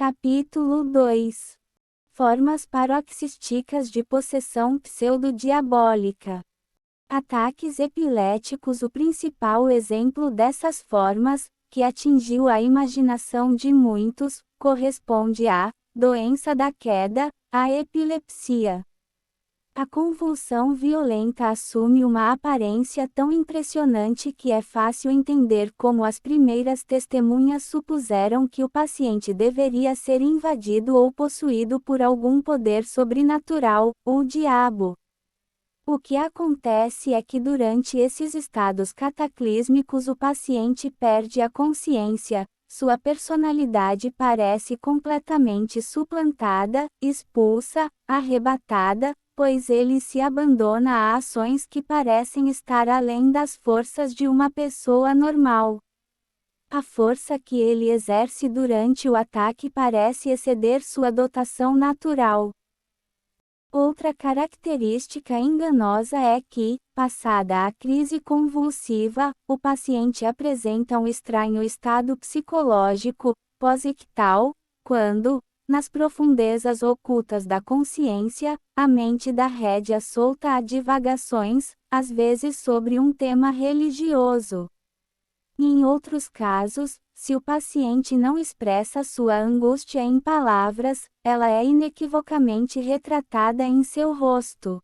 Capítulo 2. Formas paroxísticas de possessão pseudodiabólica. Ataques epiléticos. O principal exemplo dessas formas, que atingiu a imaginação de muitos, corresponde à doença da queda, a epilepsia. A convulsão violenta assume uma aparência tão impressionante que é fácil entender como as primeiras testemunhas supuseram que o paciente deveria ser invadido ou possuído por algum poder sobrenatural, o diabo. O que acontece é que durante esses estados cataclísmicos o paciente perde a consciência, sua personalidade parece completamente suplantada, expulsa, arrebatada, pois ele se abandona a ações que parecem estar além das forças de uma pessoa normal. A força que ele exerce durante o ataque parece exceder sua dotação natural. Outra característica enganosa é que, passada a crise convulsiva, o paciente apresenta um estranho estado psicológico, pós-ictal, quando, nas profundezas ocultas da consciência, a mente dá rédea solta a divagações, às vezes sobre um tema religioso. Em outros casos, se o paciente não expressa sua angústia em palavras, ela é inequivocamente retratada em seu rosto.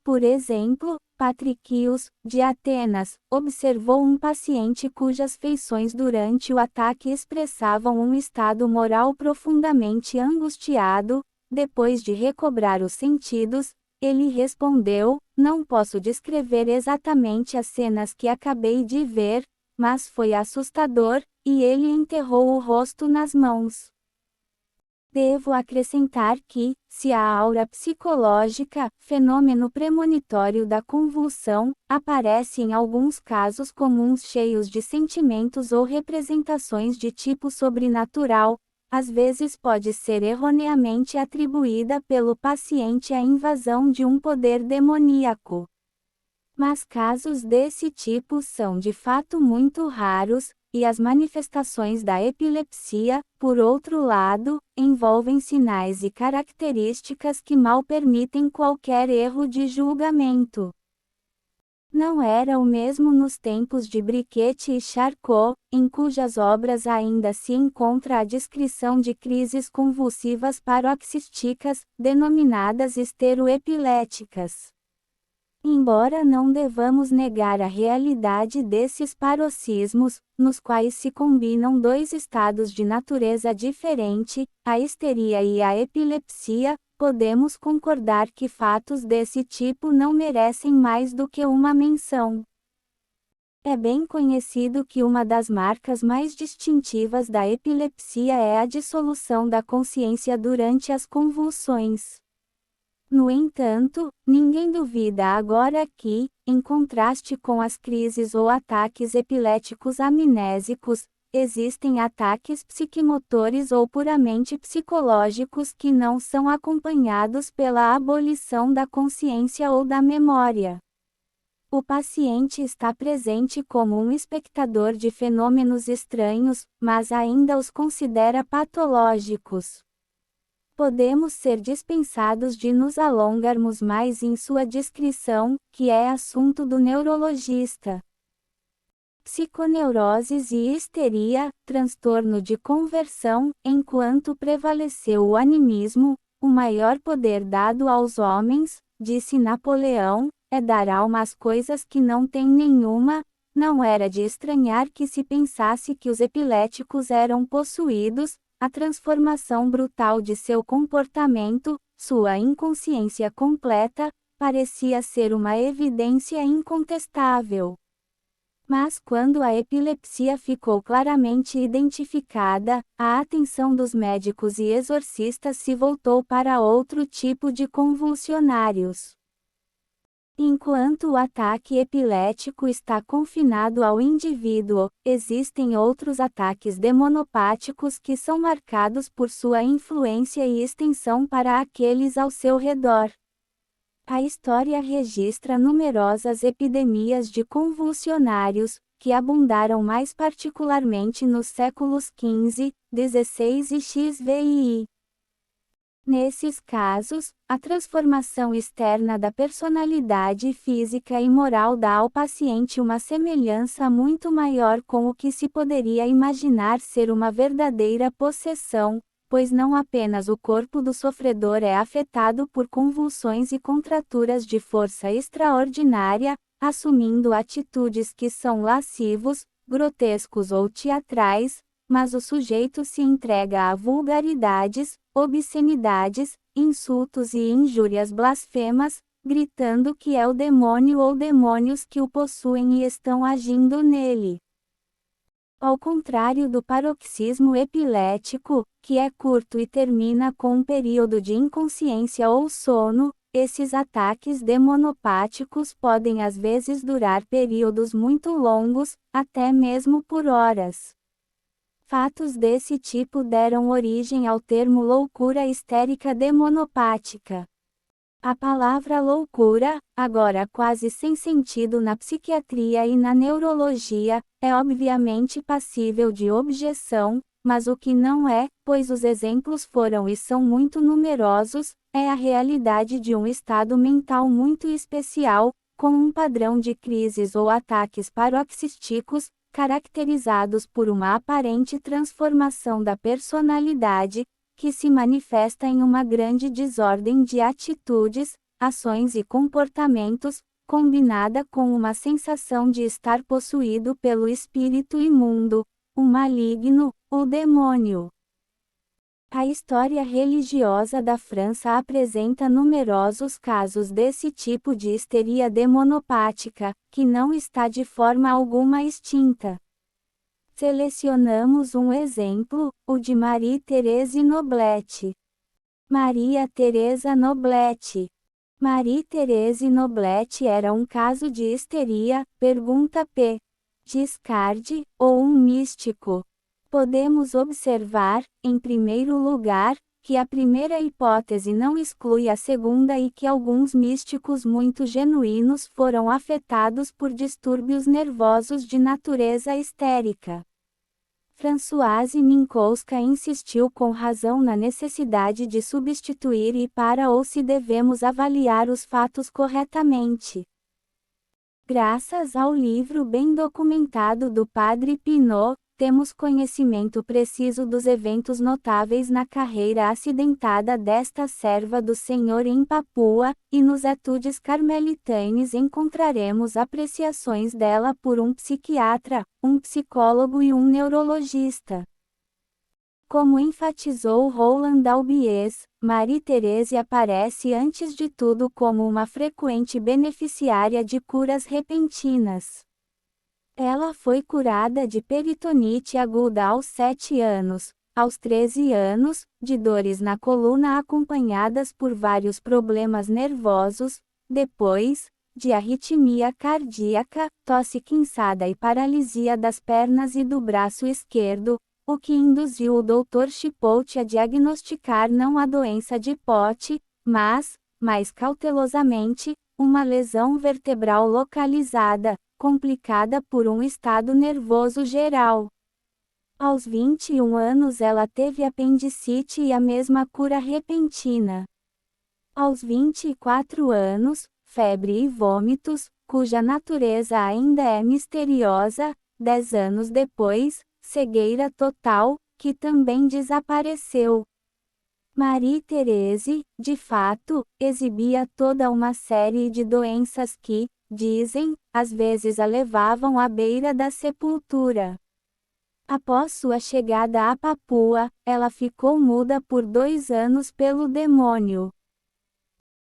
Por exemplo, Patricius, de Atenas, observou um paciente cujas feições durante o ataque expressavam um estado moral profundamente angustiado. Depois de recobrar os sentidos, ele respondeu: "Não posso descrever exatamente as cenas que acabei de ver, mas foi assustador", e ele enterrou o rosto nas mãos. Devo acrescentar que, se a aura psicológica, fenômeno premonitório da convulsão, aparece em alguns casos comuns cheios de sentimentos ou representações de tipo sobrenatural, às vezes pode ser erroneamente atribuída pelo paciente à invasão de um poder demoníaco. Mas casos desse tipo são de fato muito raros, e as manifestações da epilepsia, por outro lado, envolvem sinais e características que mal permitem qualquer erro de julgamento. Não era o mesmo nos tempos de Briquet e Charcot, em cujas obras ainda se encontra a descrição de crises convulsivas paroxísticas, denominadas esteroepiléticas. Embora não devamos negar a realidade desses paroxismos, nos quais se combinam dois estados de natureza diferente, a histeria e a epilepsia, podemos concordar que fatos desse tipo não merecem mais do que uma menção. É bem conhecido que uma das marcas mais distintivas da epilepsia é a dissolução da consciência durante as convulsões. No entanto, ninguém duvida agora que, em contraste com as crises ou ataques epiléticos amnésicos, existem ataques psiquimotores ou puramente psicológicos que não são acompanhados pela abolição da consciência ou da memória. O paciente está presente como um espectador de fenômenos estranhos, mas ainda os considera patológicos. Podemos ser dispensados de nos alongarmos mais em sua descrição, que é assunto do neurologista. Psiconeuroses e histeria, transtorno de conversão. Enquanto prevaleceu o animismo, o maior poder dado aos homens, disse Napoleão, é dar alma às coisas que não têm nenhuma. Não era de estranhar que se pensasse que os epiléticos eram possuídos. A transformação brutal de seu comportamento, sua inconsciência completa, parecia ser uma evidência incontestável. Mas quando a epilepsia ficou claramente identificada, a atenção dos médicos e exorcistas se voltou para outro tipo de convulsionários. Enquanto o ataque epilético está confinado ao indivíduo, existem outros ataques demonopáticos que são marcados por sua influência e extensão para aqueles ao seu redor. A história registra numerosas epidemias de convulsionários, que abundaram mais particularmente nos séculos XV, XVI e XVI. Nesses casos, a transformação externa da personalidade física e moral dá ao paciente uma semelhança muito maior com o que se poderia imaginar ser uma verdadeira possessão, pois não apenas o corpo do sofredor é afetado por convulsões e contraturas de força extraordinária, assumindo atitudes que são lascivos, grotescos ou teatrais, mas o sujeito se entrega a vulgaridades, obscenidades, insultos e injúrias blasfemas, gritando que é o demônio ou demônios que o possuem e estão agindo nele. Ao contrário do paroxismo epilético, que é curto e termina com um período de inconsciência ou sono, esses ataques demonopáticos podem às vezes durar períodos muito longos, até mesmo por horas. Fatos desse tipo deram origem ao termo loucura histérica demonopática. A palavra loucura, agora quase sem sentido na psiquiatria e na neurologia, é obviamente passível de objeção, mas o que não é, pois os exemplos foram e são muito numerosos, é a realidade de um estado mental muito especial, com um padrão de crises ou ataques paroxísticos, caracterizados por uma aparente transformação da personalidade, que se manifesta em uma grande desordem de atitudes, ações e comportamentos, combinada com uma sensação de estar possuído pelo espírito imundo, o maligno, o demônio. A história religiosa da França apresenta numerosos casos desse tipo de histeria demonopática, que não está de forma alguma extinta. Selecionamos um exemplo, o de Marie-Thérèse Noblet. Maria Teresa Noblet. Marie-Thérèse Noblet era um caso de histeria, pergunta P. Giscard, ou um místico. Podemos observar, em primeiro lugar, que a primeira hipótese não exclui a segunda e que alguns místicos muito genuínos foram afetados por distúrbios nervosos de natureza histérica. Françoise Minkowska insistiu com razão na necessidade de substituir e para ou se devemos avaliar os fatos corretamente. Graças ao livro bem documentado do Padre Pinot, temos conhecimento preciso dos eventos notáveis na carreira acidentada desta serva do Senhor em Papua, e nos Etudes Carmelitanes encontraremos apreciações dela por um psiquiatra, um psicólogo e um neurologista. Como enfatizou Roland Albies, Marie-Thérèse aparece antes de tudo como uma frequente beneficiária de curas repentinas. Ela foi curada de peritonite aguda aos 7 anos, aos 13 anos, de dores na coluna acompanhadas por vários problemas nervosos, depois, de arritmia cardíaca, tosse cansada e paralisia das pernas e do braço esquerdo, o que induziu o Dr. Chipotle a diagnosticar não a doença de Pote, mas, mais cautelosamente, uma lesão vertebral localizada, complicada por um estado nervoso geral. Aos 21 anos ela teve apendicite e a mesma cura repentina. Aos 24 anos, febre e vômitos, cuja natureza ainda é misteriosa, 10 anos depois, cegueira total, que também desapareceu. Marie-Thérèse, de fato, exibia toda uma série de doenças que, dizem, às vezes a levavam à beira da sepultura. Após sua chegada a Papua, ela ficou muda por 2 anos pelo demônio.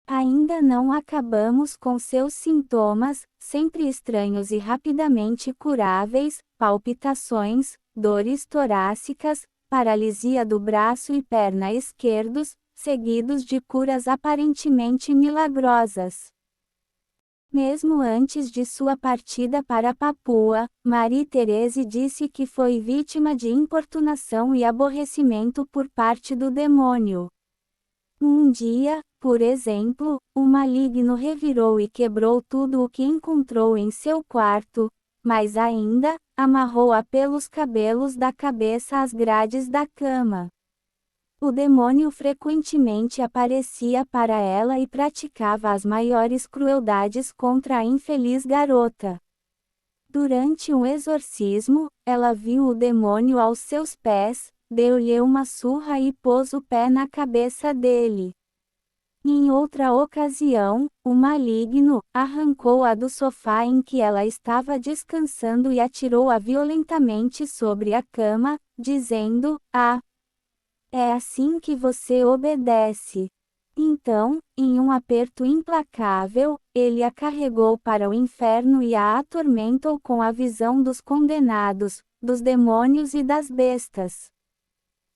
Ainda não acabamos com seus sintomas, sempre estranhos e rapidamente curáveis, palpitações, dores torácicas, paralisia do braço e perna esquerdos, seguidos de curas aparentemente milagrosas. Mesmo antes de sua partida para Papua, Marie-Thérèse disse que foi vítima de importunação e aborrecimento por parte do demônio. Um dia, por exemplo, o maligno revirou e quebrou tudo o que encontrou em seu quarto. mais ainda, amarrou-a pelos cabelos da cabeça às grades da cama. O demônio frequentemente aparecia para ela e praticava as maiores crueldades contra a infeliz garota. Durante um exorcismo, ela viu o demônio aos seus pés, deu-lhe uma surra e pôs o pé na cabeça dele. Em outra ocasião, o maligno arrancou-a do sofá em que ela estava descansando e atirou-a violentamente sobre a cama, dizendo: "Ah, é assim que você obedece." Então, em um aperto implacável, ele a carregou para o inferno e a atormentou com a visão dos condenados, dos demônios e das bestas.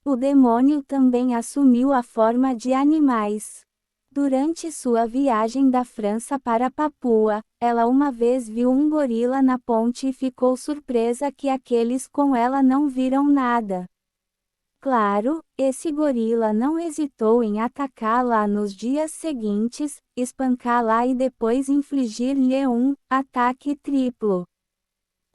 O demônio também assumiu a forma de animais. Durante sua viagem da França para Papua, ela uma vez viu um gorila na ponte e ficou surpresa que aqueles com ela não viram nada. Claro, esse gorila não hesitou em atacá-la nos dias seguintes, espancá-la e depois infligir-lhe um ataque triplo.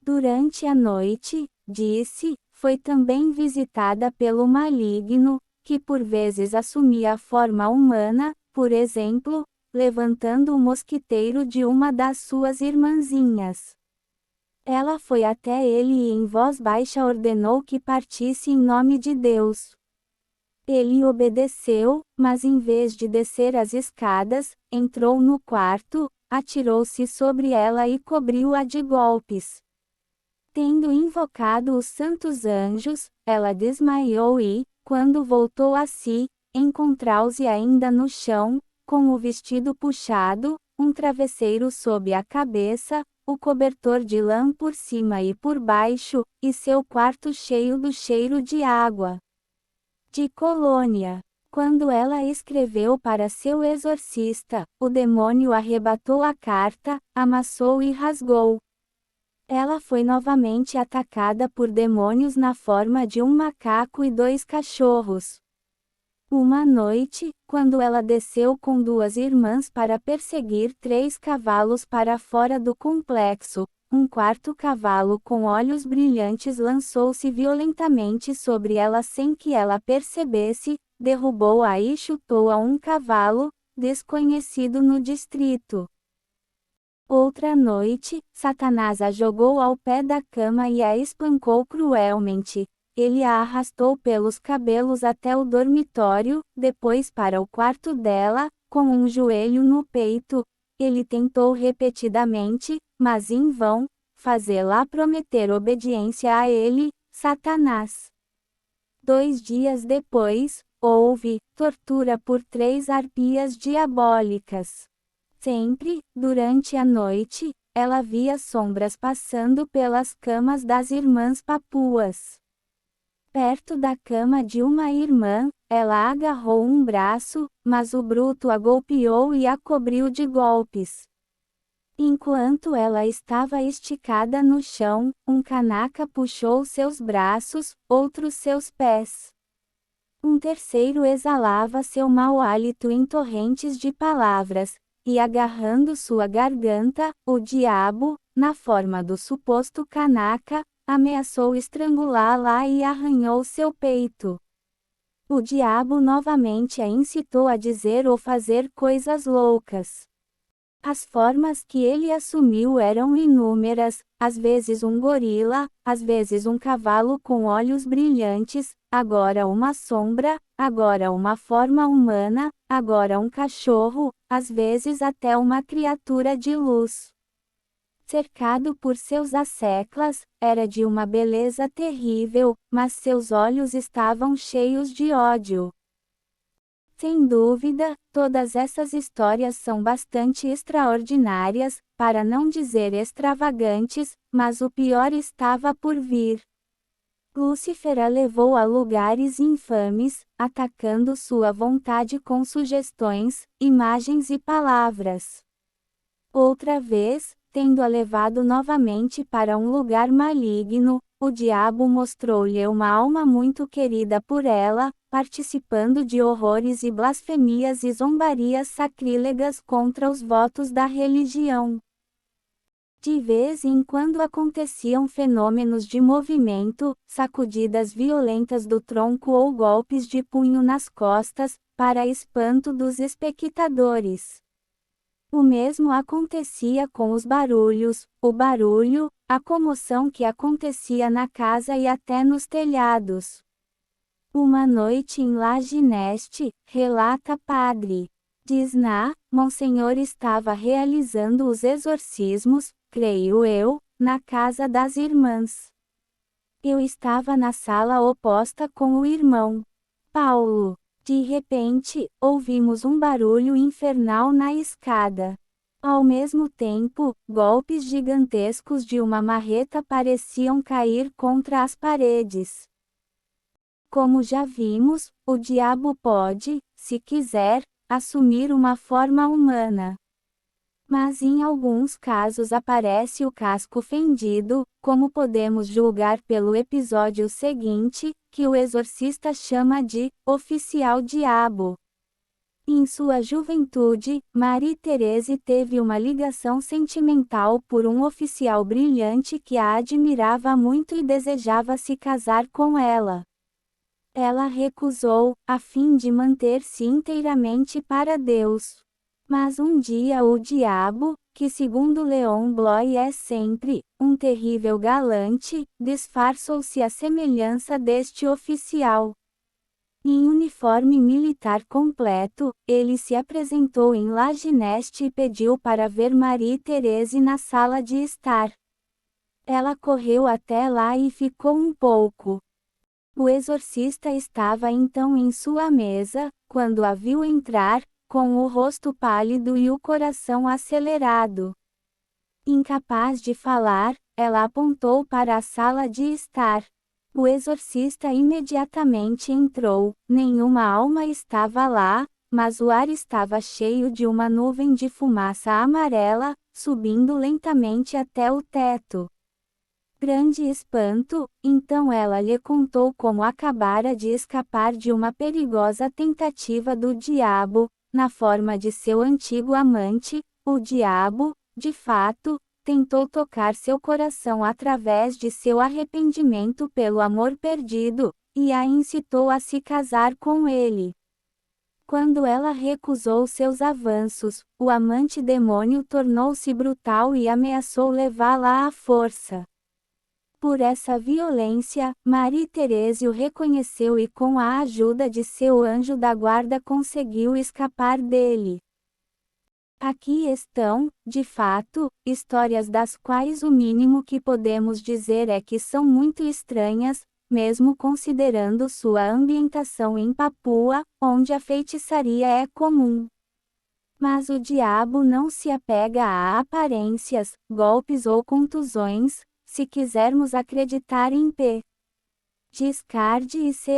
Durante a noite, disse, foi também visitada pelo maligno, que por vezes assumia a forma humana, por exemplo, levantando o mosquiteiro de uma das suas irmãzinhas. Ela foi até ele e em voz baixa ordenou que partisse em nome de Deus. Ele obedeceu, mas em vez de descer as escadas, entrou no quarto, atirou-se sobre ela e cobriu-a de golpes. Tendo invocado os santos anjos, ela desmaiou e, quando voltou a si, encontrou-se ainda no chão, com o vestido puxado, um travesseiro sob a cabeça, o cobertor de lã por cima e por baixo, e seu quarto cheio do cheiro de água de colônia. Quando ela escreveu para seu exorcista, o demônio arrebatou a carta, amassou e rasgou. Ela foi novamente atacada por demônios na forma de um macaco e 2 cachorros. Uma noite, quando ela desceu com 2 irmãs para perseguir 3 cavalos para fora do complexo, um 4º cavalo com olhos brilhantes lançou-se violentamente sobre ela sem que ela percebesse, derrubou-a e chutou-a um cavalo, desconhecido no distrito. Outra noite, Satanás a jogou ao pé da cama e a espancou cruelmente. Ele a arrastou pelos cabelos até o dormitório, depois para o quarto dela, com um joelho no peito. Ele tentou repetidamente, mas em vão, fazê-la prometer obediência a ele, Satanás. 2 dias depois, houve tortura por 3 harpias diabólicas. Sempre, durante a noite, ela via sombras passando pelas camas das irmãs papuas. Perto da cama de uma irmã, ela agarrou um braço, mas o bruto a golpeou e a cobriu de golpes. Enquanto ela estava esticada no chão, um canaca puxou seus braços, outro seus pés. Um terceiro exalava seu mau hálito em torrentes de palavras, e agarrando sua garganta, o diabo, na forma do suposto canaca, ameaçou estrangulá-la e arranhou seu peito. O diabo novamente a incitou a dizer ou fazer coisas loucas. As formas que ele assumiu eram inúmeras, às vezes um gorila, às vezes um cavalo com olhos brilhantes, agora uma sombra, agora uma forma humana, agora um cachorro, às vezes até uma criatura de luz. Cercado por seus asseclas, era de uma beleza terrível, mas seus olhos estavam cheios de ódio. Sem dúvida, todas essas histórias são bastante extraordinárias, para não dizer extravagantes, mas o pior estava por vir. Lúcifer a levou a lugares infames, atacando sua vontade com sugestões, imagens e palavras. Outra vez, tendo-a levado novamente para um lugar maligno, o diabo mostrou-lhe uma alma muito querida por ela, participando de horrores e blasfemias e zombarias sacrílegas contra os votos da religião. De vez em quando aconteciam fenômenos de movimento, sacudidas violentas do tronco ou golpes de punho nas costas, para espanto dos espectadores. O mesmo acontecia com os barulhos, o barulho, a comoção que acontecia na casa e até nos telhados. Uma noite em Lagineste, relata Padre Disná, Monsenhor estava realizando os exorcismos, creio eu, na casa das irmãs. Eu estava na sala oposta com o irmão Paulo. De repente, ouvimos um barulho infernal na escada. Ao mesmo tempo, golpes gigantescos de uma marreta pareciam cair contra as paredes. Como já vimos, o diabo pode, se quiser, assumir uma forma humana. Mas em alguns casos aparece o casco fendido, como podemos julgar pelo episódio seguinte, que o exorcista chama de oficial diabo. Em sua juventude, Marie-Thérèse teve uma ligação sentimental por um oficial brilhante que a admirava muito e desejava se casar com ela. Ela recusou, a fim de manter-se inteiramente para Deus. Mas um dia o diabo, que segundo Leon Bloy é sempre um terrível galante, disfarçou-se à semelhança deste oficial. Em uniforme militar completo, ele se apresentou em Lagineste e pediu para ver Marie-Thérèse na sala de estar. Ela correu até lá e ficou um pouco. O exorcista estava então em sua mesa, quando a viu entrar, com o rosto pálido e o coração acelerado. Incapaz de falar, ela apontou para a sala de estar. O exorcista imediatamente entrou, nenhuma alma estava lá, mas o ar estava cheio de uma nuvem de fumaça amarela, subindo lentamente até o teto. Grande espanto, então ela lhe contou como acabara de escapar de uma perigosa tentativa do diabo, na forma de seu antigo amante. O diabo, de fato, tentou tocar seu coração através de seu arrependimento pelo amor perdido, e a incitou a se casar com ele. Quando ela recusou seus avanços, o amante demônio tornou-se brutal e ameaçou levá-la à força. Por essa violência, Marie-Thérèse o reconheceu e com a ajuda de seu anjo da guarda conseguiu escapar dele. Aqui estão, de fato, histórias das quais o mínimo que podemos dizer é que são muito estranhas, mesmo considerando sua ambientação em Papua, onde a feitiçaria é comum. Mas o diabo não se apega a aparências, golpes ou contusões, se quisermos acreditar em P. Giscard e Ch.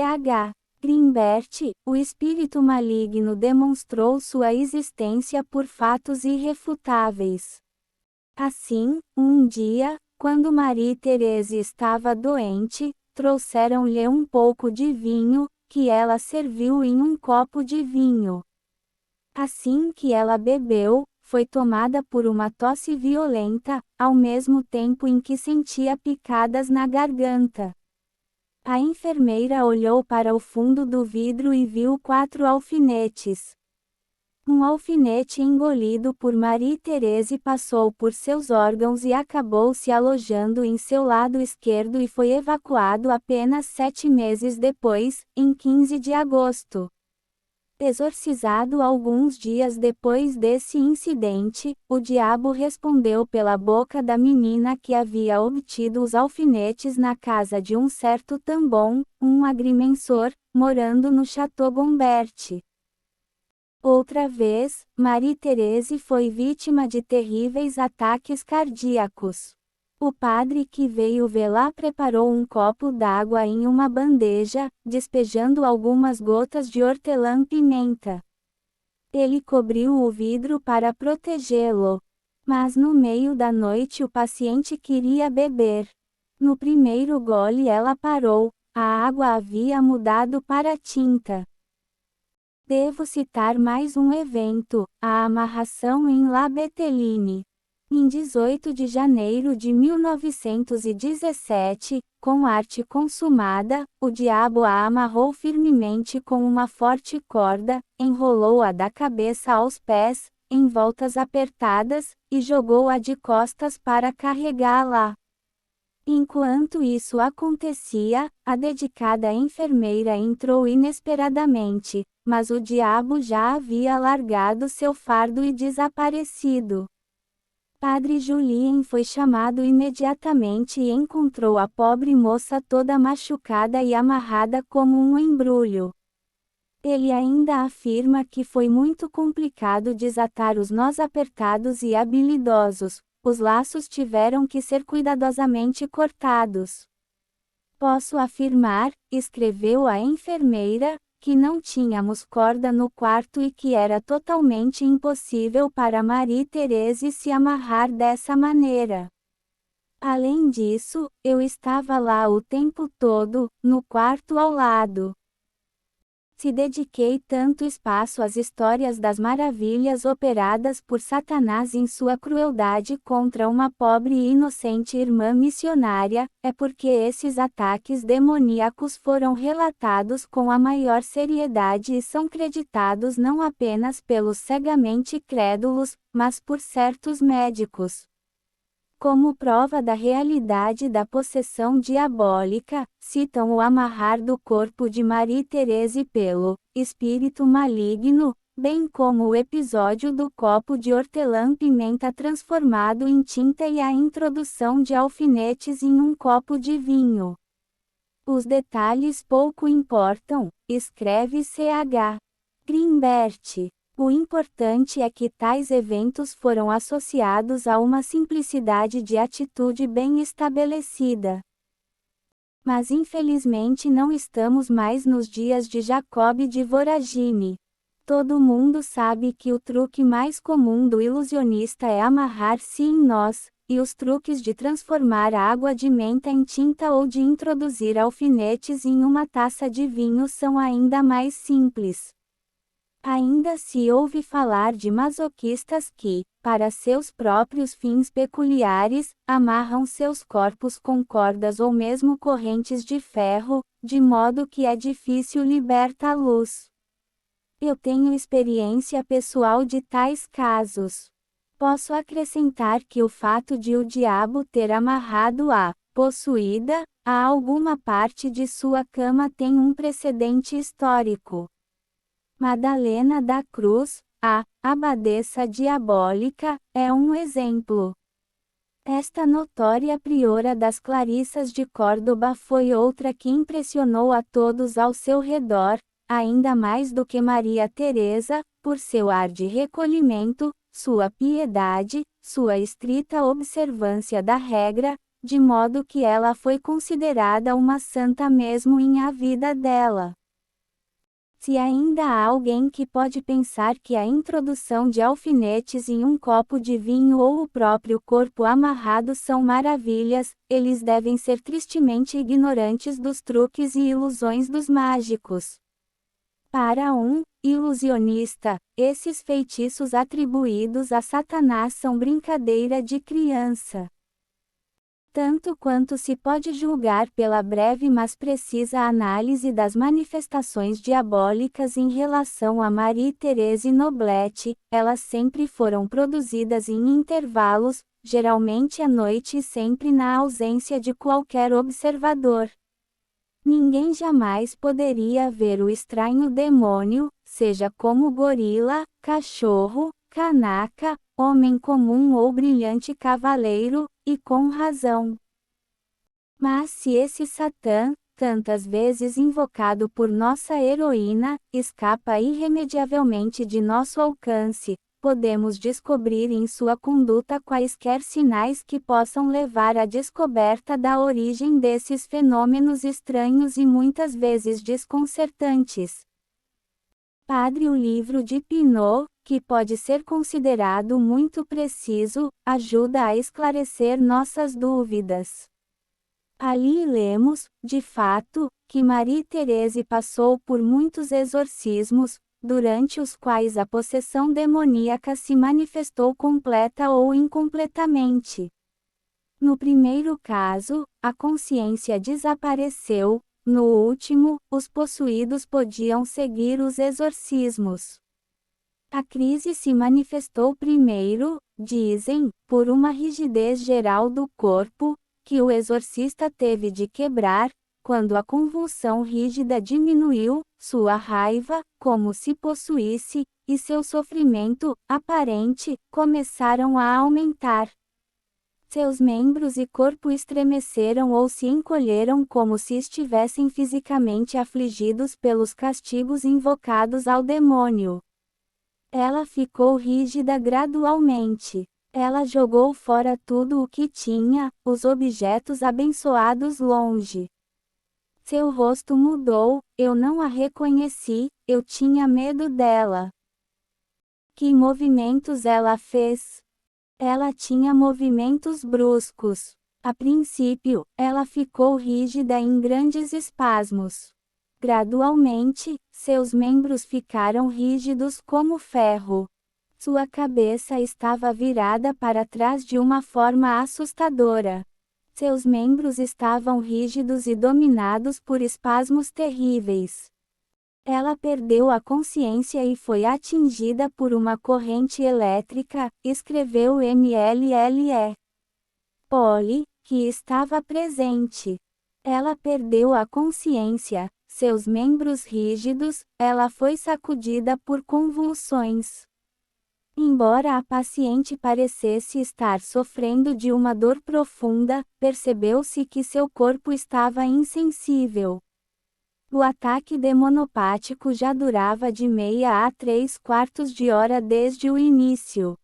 Grimbert, o espírito maligno demonstrou sua existência por fatos irrefutáveis. Assim, um dia, quando Marie-Thérèse estava doente, trouxeram-lhe um pouco de vinho, que ela serviu em um copo de vinho. Assim que ela bebeu, foi tomada por uma tosse violenta, ao mesmo tempo em que sentia picadas na garganta. A enfermeira olhou para o fundo do vidro e viu 4 alfinetes. Um alfinete engolido por Marie-Thérèse passou por seus órgãos e acabou se alojando em seu lado esquerdo e foi evacuado apenas 7 meses depois, em 15 de agosto. Exorcizado alguns dias depois desse incidente, o diabo respondeu pela boca da menina que havia obtido os alfinetes na casa de um certo Tambon, um agrimensor, morando no Château Gombert. Outra vez, Marie-Thérèse foi vítima de terríveis ataques cardíacos. O padre que veio vê-la preparou um copo d'água em uma bandeja, despejando algumas gotas de hortelã-pimenta. Ele cobriu o vidro para protegê-lo. Mas no meio da noite o paciente queria beber. No primeiro gole ela parou, a água havia mudado para tinta. Devo citar mais um evento, a amarração em La Beteline. Em 18 de janeiro de 1917, com arte consumada, o diabo a amarrou firmemente com uma forte corda, enrolou-a da cabeça aos pés, em voltas apertadas, e jogou-a de costas para carregá-la. Enquanto isso acontecia, a dedicada enfermeira entrou inesperadamente, mas o diabo já havia largado seu fardo e desaparecido. Padre Julien foi chamado imediatamente e encontrou a pobre moça toda machucada e amarrada como um embrulho. Ele ainda afirma que foi muito complicado desatar os nós apertados e habilidosos, os laços tiveram que ser cuidadosamente cortados. Posso afirmar, escreveu a enfermeira, que não tínhamos corda no quarto e que era totalmente impossível para Marie-Thérèse se amarrar dessa maneira. Além disso, eu estava lá o tempo todo, no quarto ao lado. Se dediquei tanto espaço às histórias das maravilhas operadas por Satanás em sua crueldade contra uma pobre e inocente irmã missionária, é porque esses ataques demoníacos foram relatados com a maior seriedade e são creditados não apenas pelos cegamente crédulos, mas por certos médicos. Como prova da realidade da possessão diabólica, citam o amarrar do corpo de Marie-Thérèse pelo espírito maligno, bem como o episódio do copo de hortelã-pimenta transformado em tinta e a introdução de alfinetes em um copo de vinho. Os detalhes pouco importam, escreve C.H. Grimbert. O importante é que tais eventos foram associados a uma simplicidade de atitude bem estabelecida. Mas infelizmente não estamos mais nos dias de Jacob de Voragine. Todo mundo sabe que o truque mais comum do ilusionista é amarrar-se em nós, e os truques de transformar a água de menta em tinta ou de introduzir alfinetes em uma taça de vinho são ainda mais simples. Ainda se ouve falar de masoquistas que, para seus próprios fins peculiares, amarram seus corpos com cordas ou mesmo correntes de ferro, de modo que é difícil libertá-los. Eu tenho experiência pessoal de tais casos. Posso acrescentar que o fato de o diabo ter amarrado a possuída a alguma parte de sua cama tem um precedente histórico. Madalena da Cruz, a abadesa diabólica, é um exemplo. Esta notória priora das Clarissas de Córdoba foi outra que impressionou a todos ao seu redor, ainda mais do que Maria Teresa, por seu ar de recolhimento, sua piedade, sua estrita observância da regra, de modo que ela foi considerada uma santa mesmo em a vida dela. Se ainda há alguém que pode pensar que a introdução de alfinetes em um copo de vinho ou o próprio corpo amarrado são maravilhas, eles devem ser tristemente ignorantes dos truques e ilusões dos mágicos. Para um ilusionista, esses feitiços atribuídos a Satanás são brincadeira de criança. Tanto quanto se pode julgar pela breve mas precisa análise das manifestações diabólicas em relação a Marie-Thérèse Noblet, elas sempre foram produzidas em intervalos, geralmente à noite e sempre na ausência de qualquer observador. Ninguém jamais poderia ver o estranho demônio, seja como gorila, cachorro, canaca, homem comum ou brilhante cavaleiro, e com razão. Mas se esse Satã, tantas vezes invocado por nossa heroína, escapa irremediavelmente de nosso alcance, podemos descobrir em sua conduta quaisquer sinais que possam levar à descoberta da origem desses fenômenos estranhos e muitas vezes desconcertantes. O livro de Pinot, que pode ser considerado muito preciso, ajuda a esclarecer nossas dúvidas. Ali lemos, de fato, que Marie-Thérèse passou por muitos exorcismos, durante os quais a possessão demoníaca se manifestou completa ou incompletamente. No primeiro caso, a consciência desapareceu, no último, os possuídos podiam seguir os exorcismos. A crise se manifestou primeiro, dizem, por uma rigidez geral do corpo, que o exorcista teve de quebrar, quando a convulsão rígida diminuiu, sua raiva, como se possuísse, e seu sofrimento, aparente, começaram a aumentar. Seus membros e corpo estremeceram ou se encolheram como se estivessem fisicamente afligidos pelos castigos invocados ao demônio. Ela ficou rígida gradualmente. Ela jogou fora tudo o que tinha, os objetos abençoados longe. Seu rosto mudou, eu não a reconheci, eu tinha medo dela. Que movimentos ela fez? Ela tinha movimentos bruscos. A princípio, ela ficou rígida em grandes espasmos. Gradualmente, seus membros ficaram rígidos como ferro. Sua cabeça estava virada para trás de uma forma assustadora. Seus membros estavam rígidos e dominados por espasmos terríveis. Ela perdeu a consciência e foi atingida por uma corrente elétrica, escreveu MLLE. Polly, que estava presente. Ela perdeu a consciência, seus membros rígidos, ela foi sacudida por convulsões. Embora a paciente parecesse estar sofrendo de uma dor profunda, percebeu-se que seu corpo estava insensível. O ataque demonopático já durava de meia a 3/4 de hora desde o início.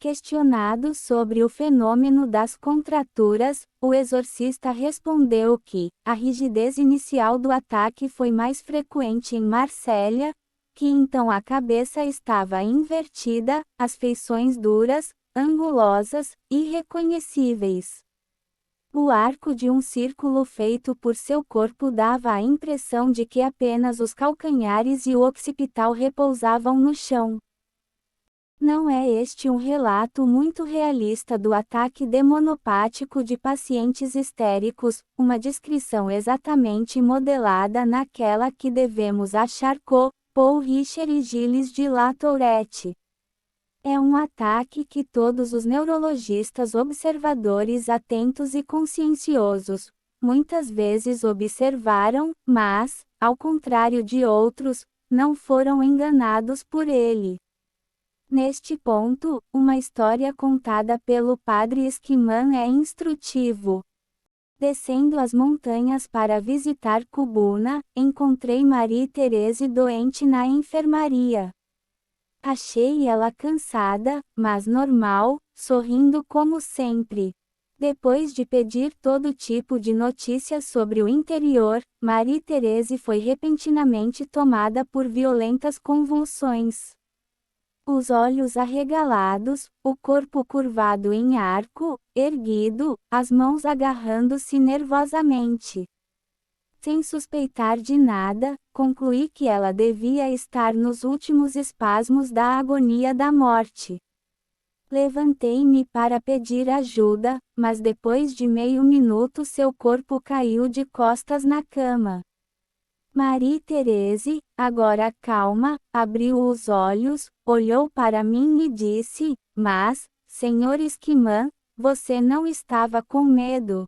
Questionado sobre o fenômeno das contraturas, o exorcista respondeu que a rigidez inicial do ataque foi mais frequente em Marsella, que então a cabeça estava invertida, as feições duras, angulosas, irreconhecíveis. O arco de um círculo feito por seu corpo dava a impressão de que apenas os calcanhares e o occipital repousavam no chão. Não é este um relato muito realista do ataque demonopático de pacientes histéricos, uma descrição exatamente modelada naquela que devemos achar Paul Richer e Gilles de La Tourette. É um ataque que todos os neurologistas observadores atentos e conscienciosos, muitas vezes observaram, mas, ao contrário de outros, não foram enganados por ele. Neste ponto, uma história contada pelo padre Esquiman é instrutivo. Descendo as montanhas para visitar Cubuna, encontrei Marie-Thérèse doente na enfermaria. Achei ela cansada, mas normal, sorrindo como sempre. Depois de pedir todo tipo de notícias sobre o interior, Marie-Thérèse foi repentinamente tomada por violentas convulsões. Os olhos arregalados, o corpo curvado em arco, erguido, as mãos agarrando-se nervosamente. Sem suspeitar de nada, concluí que ela devia estar nos últimos espasmos da agonia da morte. Levantei-me para pedir ajuda, mas depois de meio minuto seu corpo caiu de costas na cama. Marie-Thérèse, agora calma, abriu os olhos, olhou para mim e disse, mas, Sr. Esquiman, você não estava com medo.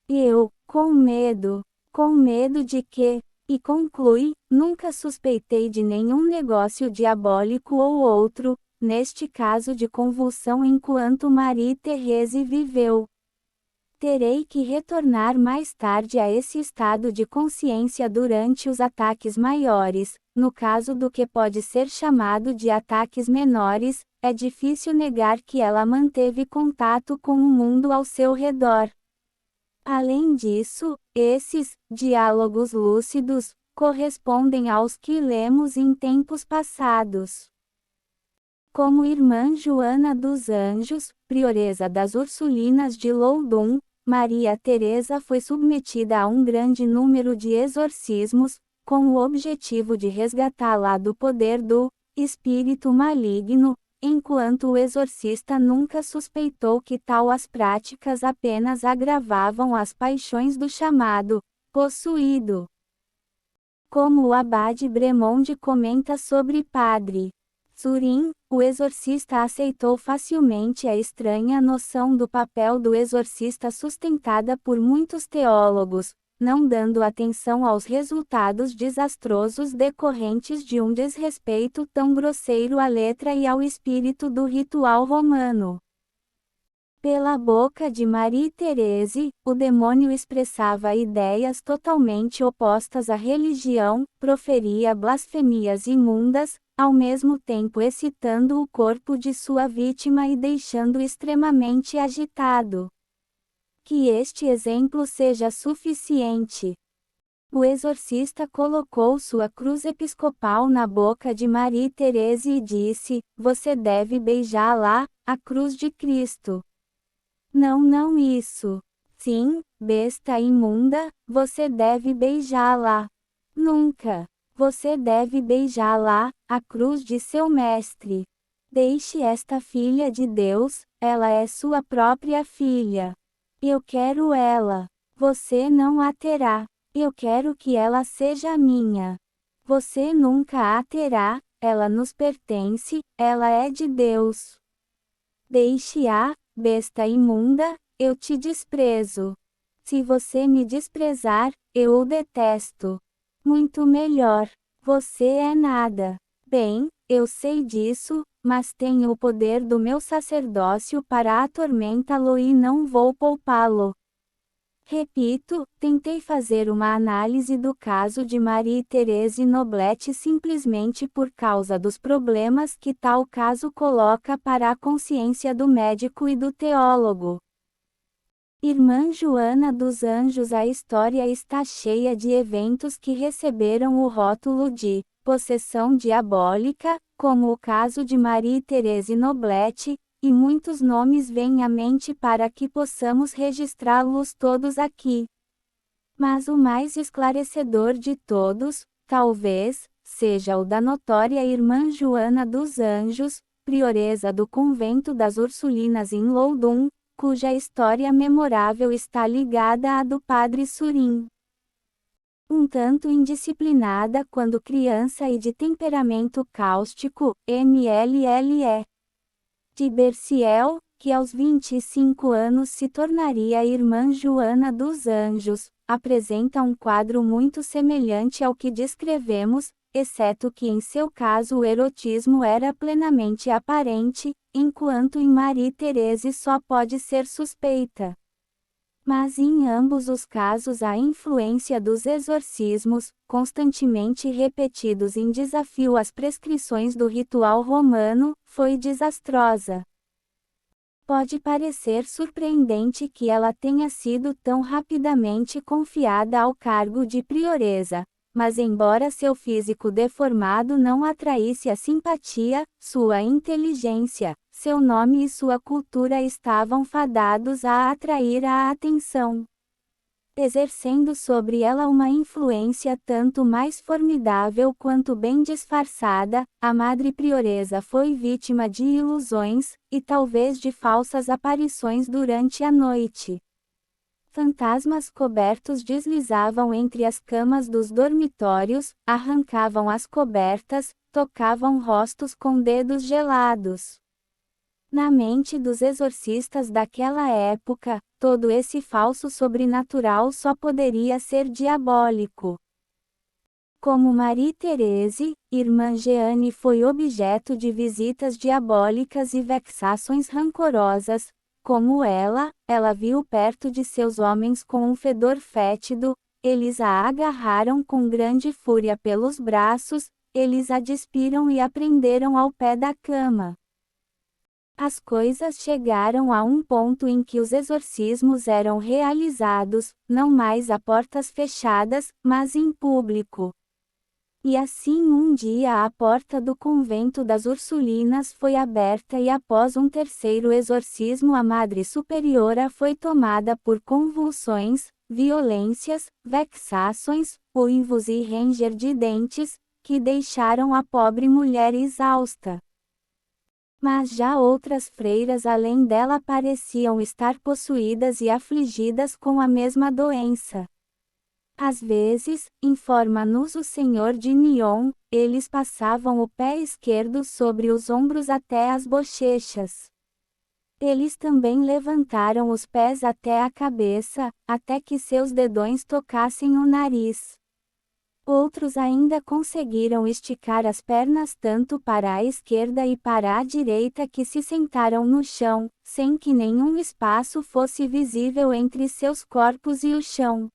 Eu, com medo. Com medo de quê? E conclui, nunca suspeitei de nenhum negócio diabólico ou outro, neste caso de convulsão enquanto Marie-Thérèse viveu. Terei que retornar mais tarde a esse estado de consciência durante os ataques maiores, no caso do que pode ser chamado de ataques menores, é difícil negar que ela manteve contato com o mundo ao seu redor. Além disso, esses diálogos lúcidos correspondem aos que lemos em tempos passados. Como Irmã Joana dos Anjos, prioresa das Ursulinas de Loudun, Maria Teresa foi submetida a um grande número de exorcismos, com o objetivo de resgatá-la do poder do espírito maligno, enquanto o exorcista nunca suspeitou que tais práticas apenas agravavam as paixões do chamado possuído. Como o abade Bremond comenta sobre Padre Surin, o exorcista aceitou facilmente a estranha noção do papel do exorcista sustentada por muitos teólogos, não dando atenção aos resultados desastrosos decorrentes de um desrespeito tão grosseiro à letra e ao espírito do ritual romano. Pela boca de Marie-Thérèse, o demônio expressava ideias totalmente opostas à religião, proferia blasfemias imundas, ao mesmo tempo excitando o corpo de sua vítima e deixando extremamente agitado. Que este exemplo seja suficiente. O exorcista colocou sua cruz episcopal na boca de Marie-Thérèse e disse: "Você deve beijá-la, a cruz de Cristo." Não isso. Sim, besta imunda, você deve beijá-la. Nunca. Você deve beijá-la, a cruz de seu mestre. Deixe esta filha de Deus, ela é sua própria filha. Eu quero ela. Você não a terá. Eu quero que ela seja minha. Você nunca a terá, ela nos pertence, ela é de Deus. Deixe-a, besta imunda, eu te desprezo. Se você me desprezar, eu o detesto. Muito melhor. Você é nada. Bem, eu sei disso, mas tenho o poder do meu sacerdócio para atormentá-lo e não vou poupá-lo. Repito, tentei fazer uma análise do caso de Marie-Thérèse Noblette simplesmente por causa dos problemas que tal caso coloca para a consciência do médico e do teólogo. Irmã Joana dos Anjos. A história está cheia de eventos que receberam o rótulo de possessão diabólica, como o caso de Marie-Thérèse Noblette, e muitos nomes vêm à mente para que possamos registrá-los todos aqui. Mas o mais esclarecedor de todos, talvez, seja o da notória Irmã Joana dos Anjos, prioresa do convento das Ursulinas em Loudun, cuja história memorável está ligada à do Padre Surin. Um tanto indisciplinada quando criança e de temperamento cáustico, MLLE. De Berciel, que aos 25 anos se tornaria a Irmã Joana dos Anjos, apresenta um quadro muito semelhante ao que descrevemos, exceto que em seu caso o erotismo era plenamente aparente, enquanto em Marie-Thérèse só pode ser suspeita. Mas em ambos os casos a influência dos exorcismos, constantemente repetidos em desafio às prescrições do ritual romano, foi desastrosa. Pode parecer surpreendente que ela tenha sido tão rapidamente confiada ao cargo de prioresa, mas embora seu físico deformado não atraísse a simpatia, sua inteligência, seu nome e sua cultura estavam fadados a atrair a atenção. Exercendo sobre ela uma influência tanto mais formidável quanto bem disfarçada, a Madre Prioresa foi vítima de ilusões, e talvez de falsas aparições durante a noite. Fantasmas cobertos deslizavam entre as camas dos dormitórios, arrancavam as cobertas, tocavam rostos com dedos gelados. Na mente dos exorcistas daquela época, todo esse falso sobrenatural só poderia ser diabólico. Como Marie-Thérèse, Irmã Jeanne foi objeto de visitas diabólicas e vexações rancorosas. Como ela viu perto de seus homens com um fedor fétido, eles a agarraram com grande fúria pelos braços, eles a despiram e a prenderam ao pé da cama. As coisas chegaram a um ponto em que os exorcismos eram realizados, não mais a portas fechadas, mas em público. E assim um dia a porta do convento das Ursulinas foi aberta e após um terceiro exorcismo a Madre Superiora foi tomada por convulsões, violências, vexações, uivos e ranger de dentes, que deixaram a pobre mulher exausta. Mas já outras freiras além dela pareciam estar possuídas e afligidas com a mesma doença. Às vezes, informa-nos o senhor de Nyon, eles passavam o pé esquerdo sobre os ombros até as bochechas. Eles também levantaram os pés até a cabeça, até que seus dedões tocassem o nariz. Outros ainda conseguiram esticar as pernas tanto para a esquerda e para a direita que se sentaram no chão, sem que nenhum espaço fosse visível entre seus corpos e o chão.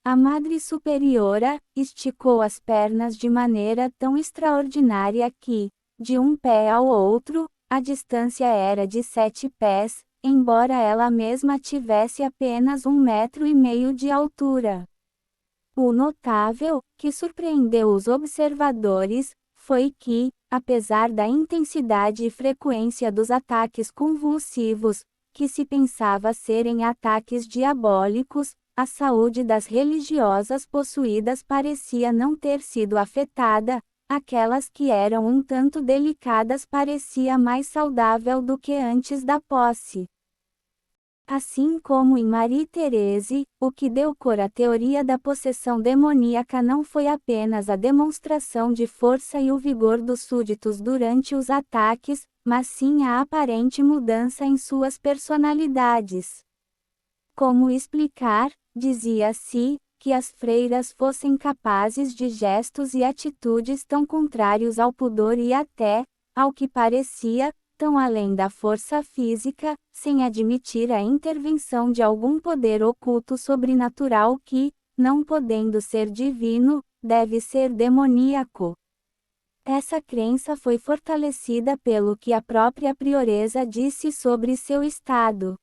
A Madre Superiora, esticou as pernas de maneira tão extraordinária que, de um pé ao outro, a distância era de 7 pés, embora ela mesma tivesse apenas 1,5 metros de altura. O notável, que surpreendeu os observadores, foi que, apesar da intensidade e frequência dos ataques convulsivos, que se pensava serem ataques diabólicos, a saúde das religiosas possuídas parecia não ter sido afetada, aquelas que eram um tanto delicadas parecia mais saudável do que antes da posse. Assim como em Marie Thérèse, o que deu cor à teoria da possessão demoníaca não foi apenas a demonstração de força e o vigor dos súditos durante os ataques, mas sim a aparente mudança em suas personalidades. Como explicar, dizia-se, que as freiras fossem capazes de gestos e atitudes tão contrários ao pudor e até, ao que parecia, tão além da força física, sem admitir a intervenção de algum poder oculto sobrenatural que, não podendo ser divino, deve ser demoníaco. Essa crença foi fortalecida pelo que a própria prioresa disse sobre seu estado.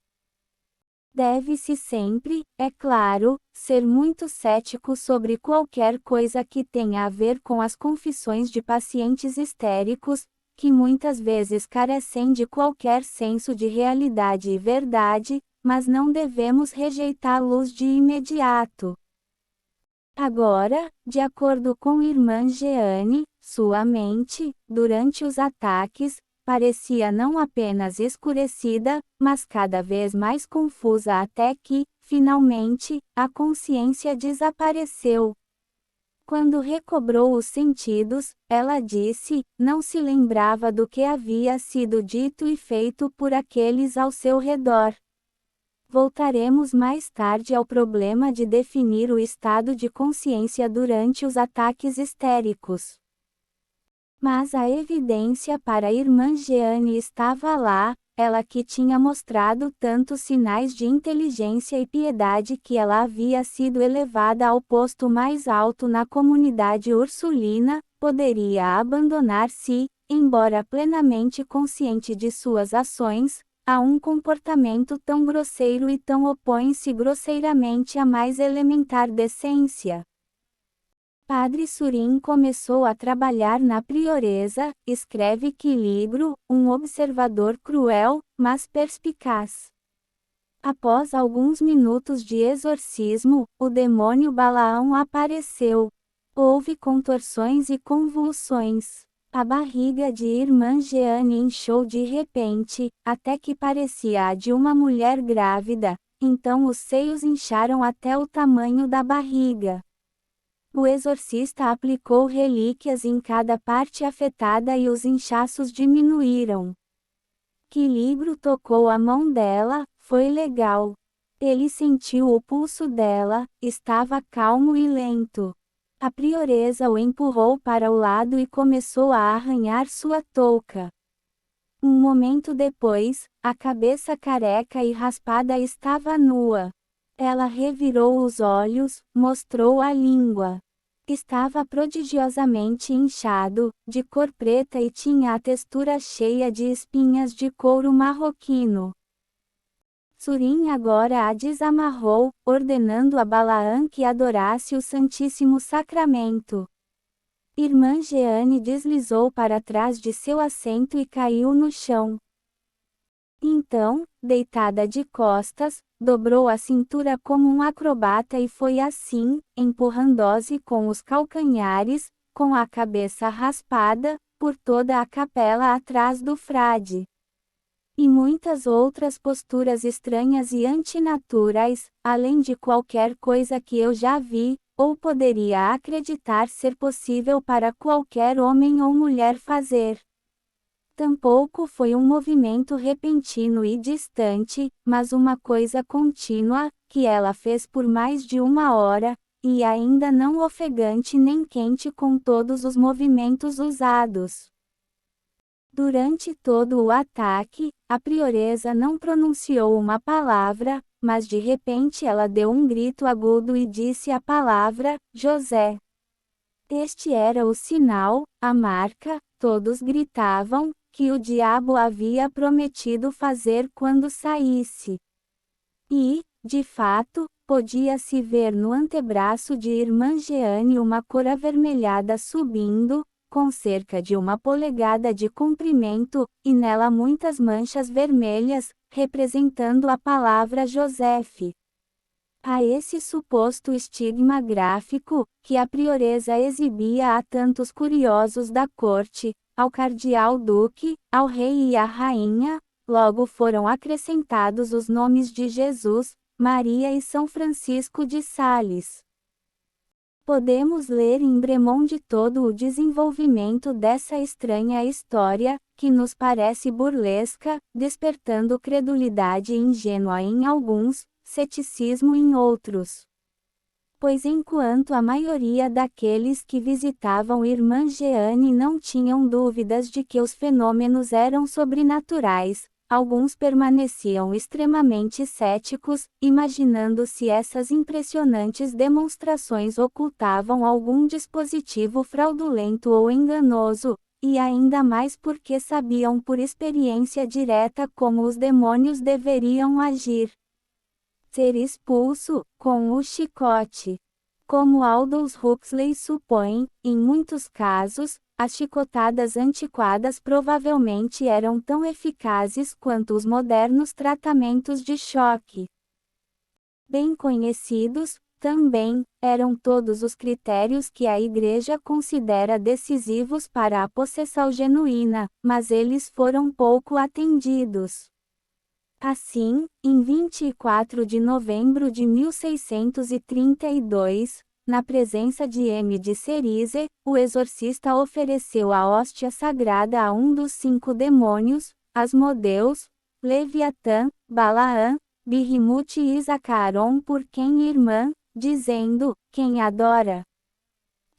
Deve-se sempre, é claro, ser muito cético sobre qualquer coisa que tenha a ver com as confissões de pacientes histéricos, que muitas vezes carecem de qualquer senso de realidade e verdade, mas não devemos rejeitá-los de imediato. Agora, de acordo com Irmã Jeanne, sua mente, durante os ataques, parecia não apenas escurecida, mas cada vez mais confusa até que, finalmente, a consciência desapareceu. Quando recobrou os sentidos, ela disse, não se lembrava do que havia sido dito e feito por aqueles ao seu redor. Voltaremos mais tarde ao problema de definir o estado de consciência durante os ataques histéricos. Mas a evidência para a Irmã Jeanne estava lá, ela que tinha mostrado tantos sinais de inteligência e piedade que ela havia sido elevada ao posto mais alto na comunidade ursulina, poderia abandonar-se, embora plenamente consciente de suas ações, a um comportamento tão grosseiro e tão opõe-se grosseiramente à mais elementar decência. Padre Surim começou a trabalhar na prioresa, escreve Quilibro, um observador cruel, mas perspicaz. Após alguns minutos de exorcismo, o demônio Balaão apareceu. Houve contorções e convulsões. A barriga de Irmã Jeanne inchou de repente, até que parecia a de uma mulher grávida, então os seios incharam até o tamanho da barriga. O exorcista aplicou relíquias em cada parte afetada e os inchaços diminuíram. Quilibro tocou a mão dela, foi legal. Ele sentiu o pulso dela, estava calmo e lento. A prioresa o empurrou para o lado e começou a arranhar sua touca. Um momento depois, a cabeça careca e raspada estava nua. Ela revirou os olhos, mostrou a língua. Estava prodigiosamente inchado, de cor preta e tinha a textura cheia de espinhas de couro marroquino. Surim agora a desamarrou, ordenando a Balaã que adorasse o Santíssimo Sacramento. Irmã Jeanne deslizou para trás de seu assento e caiu no chão. Então, deitada de costas, dobrou a cintura como um acrobata e foi assim, empurrando-se com os calcanhares, com a cabeça raspada, por toda a capela atrás do frade. E muitas outras posturas estranhas e antinaturais, além de qualquer coisa que eu já vi, ou poderia acreditar ser possível para qualquer homem ou mulher fazer. Tampouco foi um movimento repentino e distante, mas uma coisa contínua, que ela fez por mais de 1 hora, e ainda não ofegante nem quente com todos os movimentos usados. Durante todo o ataque, a prioresa não pronunciou uma palavra, mas de repente ela deu um grito agudo e disse a palavra, José. Este era o sinal, a marca, todos gritavam, que o diabo havia prometido fazer quando saísse. E, de fato, podia-se ver no antebraço de irmã Jeane uma cor avermelhada subindo, com cerca de 1 polegada de comprimento, e nela muitas manchas vermelhas, representando a palavra Josefe. A esse suposto estigma gráfico, que a prioresa exibia a tantos curiosos da corte, ao cardeal-duque, ao rei e à rainha, logo foram acrescentados os nomes de Jesus, Maria e São Francisco de Sales. Podemos ler em Bremond todo o desenvolvimento dessa estranha história, que nos parece burlesca, despertando credulidade ingênua em alguns, ceticismo em outros. Pois enquanto a maioria daqueles que visitavam Irmã Jeane não tinham dúvidas de que os fenômenos eram sobrenaturais, alguns permaneciam extremamente céticos, imaginando se essas impressionantes demonstrações ocultavam algum dispositivo fraudulento ou enganoso, e ainda mais porque sabiam por experiência direta como os demônios deveriam agir. Ser expulso, com o chicote. Como Aldous Huxley supõe, em muitos casos, as chicotadas antiquadas provavelmente eram tão eficazes quanto os modernos tratamentos de choque. Bem conhecidos, também, eram todos os critérios que a Igreja considera decisivos para a possessão genuína, mas eles foram pouco atendidos. Assim, em 24 de novembro de 1632, na presença de M. de Cerise, o exorcista ofereceu a hóstia sagrada a um dos 5 demônios, Asmodeus, Leviatã, Balaã, Birrimute e Zacaron por quem irmã, dizendo, quem adora?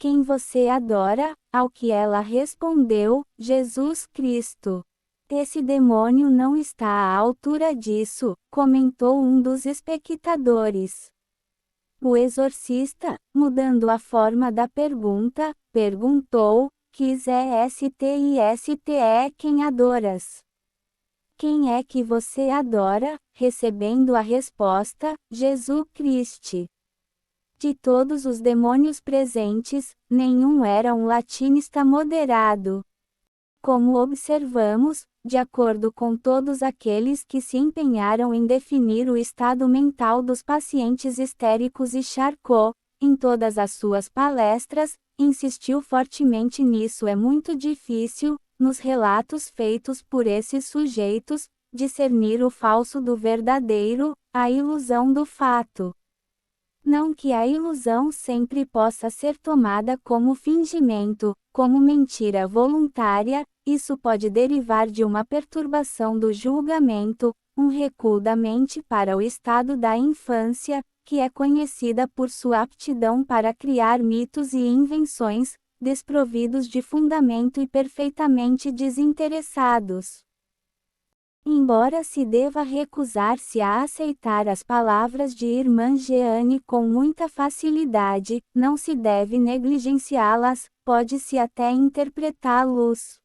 Quem você adora? Ao que ela respondeu, Jesus Cristo. Esse demônio não está à altura disso, comentou um dos espectadores. O exorcista, mudando a forma da pergunta, perguntou, Quis é quem adoras? Quem é que você adora? Recebendo a resposta, Jesus Cristo. De todos os demônios presentes, nenhum era um latinista moderado. Como observamos, de acordo com todos aqueles que se empenharam em definir o estado mental dos pacientes histéricos e Charcot, em todas as suas palestras, insistiu fortemente nisso. É muito difícil, nos relatos feitos por esses sujeitos, discernir o falso do verdadeiro, a ilusão do fato. Não que a ilusão sempre possa ser tomada como fingimento, como mentira voluntária, isso pode derivar de uma perturbação do julgamento, um recuo da mente para o estado da infância, que é conhecida por sua aptidão para criar mitos e invenções, desprovidos de fundamento e perfeitamente desinteressados. Embora se deva recusar-se a aceitar as palavras de Irmã Jeane com muita facilidade, não se deve negligenciá-las, pode-se até interpretá-los.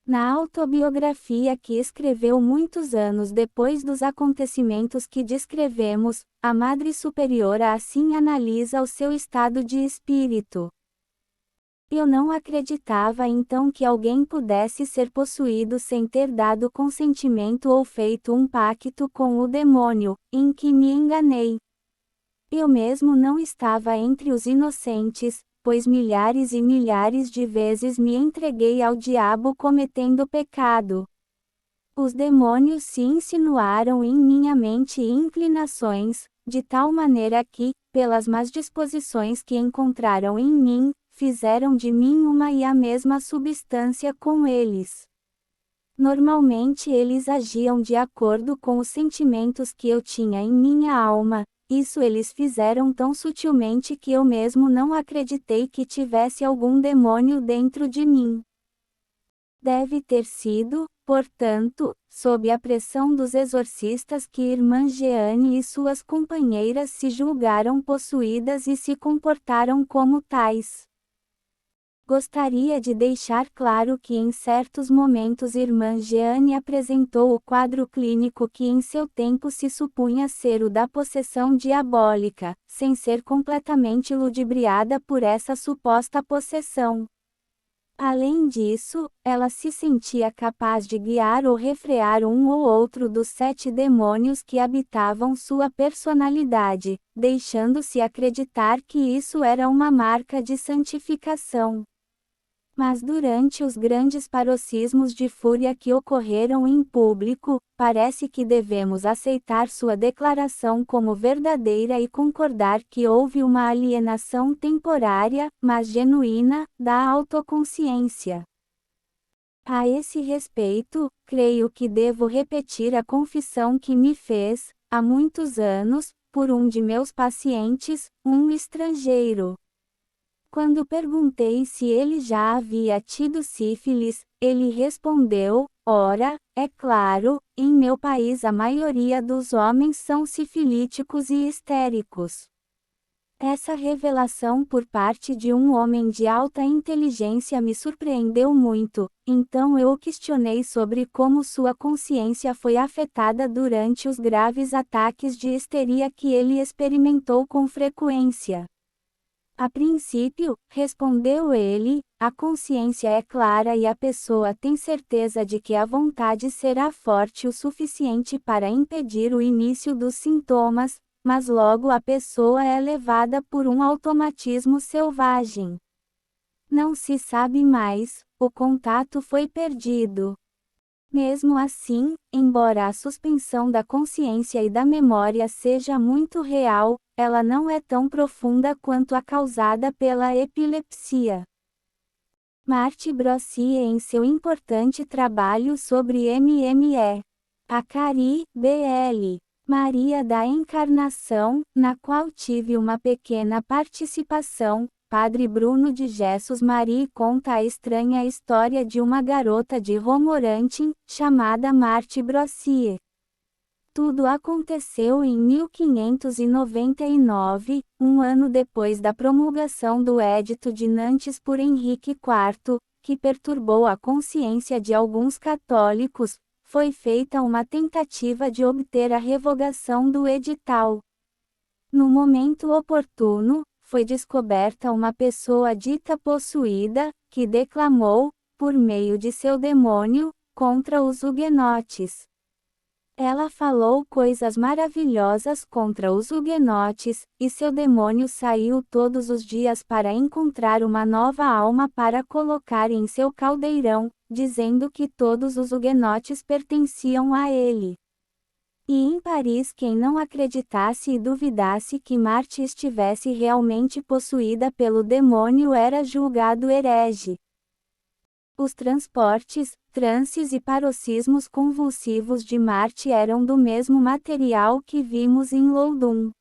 Na autobiografia que escreveu muitos anos depois dos acontecimentos que descrevemos, a Madre Superiora assim analisa o seu estado de espírito. Eu não acreditava então que alguém pudesse ser possuído sem ter dado consentimento ou feito um pacto com o demônio, em que me enganei. Eu mesmo não estava entre os inocentes, pois milhares e milhares de vezes me entreguei ao diabo cometendo pecado. Os demônios se insinuaram em minha mente e inclinações, de tal maneira que, pelas más disposições que encontraram em mim, fizeram de mim uma e a mesma substância com eles. Normalmente eles agiam de acordo com os sentimentos que eu tinha em minha alma, isso eles fizeram tão sutilmente que eu mesmo não acreditei que tivesse algum demônio dentro de mim. Deve ter sido, portanto, sob a pressão dos exorcistas que irmã Jeane e suas companheiras se julgaram possuídas e se comportaram como tais. Gostaria de deixar claro que em certos momentos irmã Jeane apresentou o quadro clínico que em seu tempo se supunha ser o da possessão diabólica, sem ser completamente ludibriada por essa suposta possessão. Além disso, ela se sentia capaz de guiar ou refrear um ou outro dos 7 demônios que habitavam sua personalidade, deixando-se acreditar que isso era uma marca de santificação. Mas durante os grandes paroxismos de fúria que ocorreram em público, parece que devemos aceitar sua declaração como verdadeira e concordar que houve uma alienação temporária, mas genuína, da autoconsciência. A esse respeito, creio que devo repetir a confissão que me fez, há muitos anos, por um de meus pacientes, um estrangeiro. Quando perguntei se ele já havia tido sífilis, ele respondeu: ora, é claro, em meu país a maioria dos homens são sifilíticos e histéricos. Essa revelação por parte de um homem de alta inteligência me surpreendeu muito, então eu o questionei sobre como sua consciência foi afetada durante os graves ataques de histeria que ele experimentou com frequência. A princípio, respondeu ele, a consciência é clara e a pessoa tem certeza de que a vontade será forte o suficiente para impedir o início dos sintomas, mas logo a pessoa é levada por um automatismo selvagem. Não se sabe mais, o contato foi perdido. Mesmo assim, embora a suspensão da consciência e da memória seja muito real, ela não é tão profunda quanto a causada pela epilepsia. Marty Brossier em seu importante trabalho sobre MME. Acari, B.L. Maria da Encarnação, na qual tive uma pequena participação, Padre Bruno de Jesus Marie conta a estranha história de uma garota de Romorantin, chamada Marty Brossier. Tudo aconteceu em 1599, um ano depois da promulgação do Edito de Nantes por Henrique IV, que perturbou a consciência de alguns católicos. Foi feita uma tentativa de obter a revogação do edital. No momento oportuno, foi descoberta uma pessoa dita possuída, que declamou, por meio de seu demônio, contra os huguenotes. Ela falou coisas maravilhosas contra os huguenotes, e seu demônio saiu todos os dias para encontrar uma nova alma para colocar em seu caldeirão, dizendo que todos os huguenotes pertenciam a ele. E em Paris quem não acreditasse e duvidasse que Marty estivesse realmente possuída pelo demônio era julgado herege. Os transportes, transes e paroxismos convulsivos de Marty eram do mesmo material que vimos em Loudun.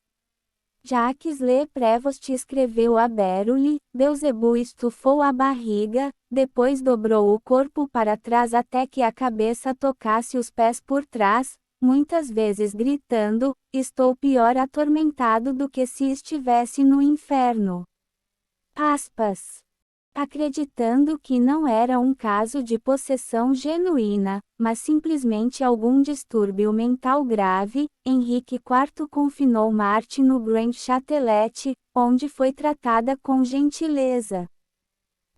Jacques Le Prévost escreveu a Berulli, Beelzebub estufou a barriga, depois dobrou o corpo para trás até que a cabeça tocasse os pés por trás, muitas vezes gritando, estou pior atormentado do que se estivesse no inferno. Aspas. Acreditando que não era um caso de possessão genuína, mas simplesmente algum distúrbio mental grave, Henrique IV confinou Marty no Grand Châtelet, onde foi tratada com gentileza.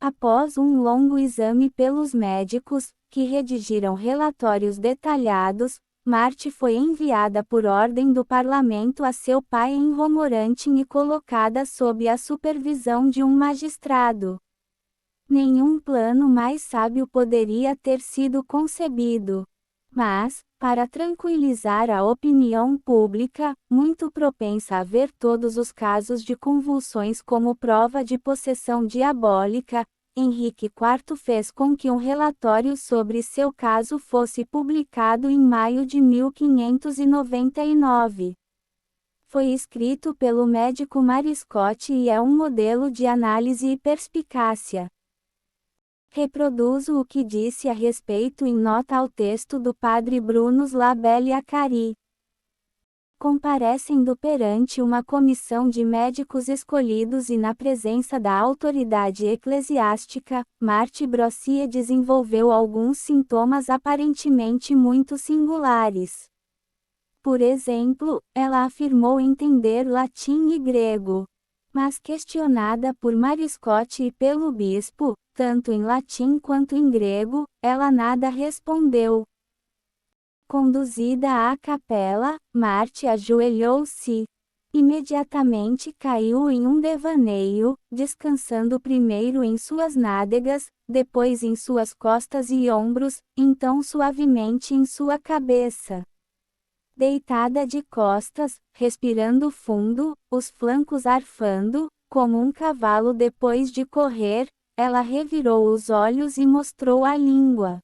Após um longo exame pelos médicos, que redigiram relatórios detalhados, Marty foi enviada por ordem do parlamento a seu pai em Romorantin e colocada sob a supervisão de um magistrado. Nenhum plano mais sábio poderia ter sido concebido. Mas, para tranquilizar a opinião pública, muito propensa a ver todos os casos de convulsões como prova de possessão diabólica, Henrique IV fez com que um relatório sobre seu caso fosse publicado em maio de 1599. Foi escrito pelo médico Mariscotti e é um modelo de análise e perspicácia. Reproduzo o que disse a respeito em nota ao texto do padre Bruno Labelle Acari. Comparecendo perante uma comissão de médicos escolhidos e na presença da autoridade eclesiástica, Marty Brossier desenvolveu alguns sintomas aparentemente muito singulares. Por exemplo, ela afirmou entender latim e grego. Mas questionada por Mariscotti e pelo bispo, tanto em latim quanto em grego, ela nada respondeu. Conduzida à capela, Marty ajoelhou-se. Imediatamente caiu em um devaneio, descansando primeiro em suas nádegas, depois em suas costas e ombros, então suavemente em sua cabeça. Deitada de costas, respirando fundo, os flancos arfando, como um cavalo depois de correr, ela revirou os olhos e mostrou a língua.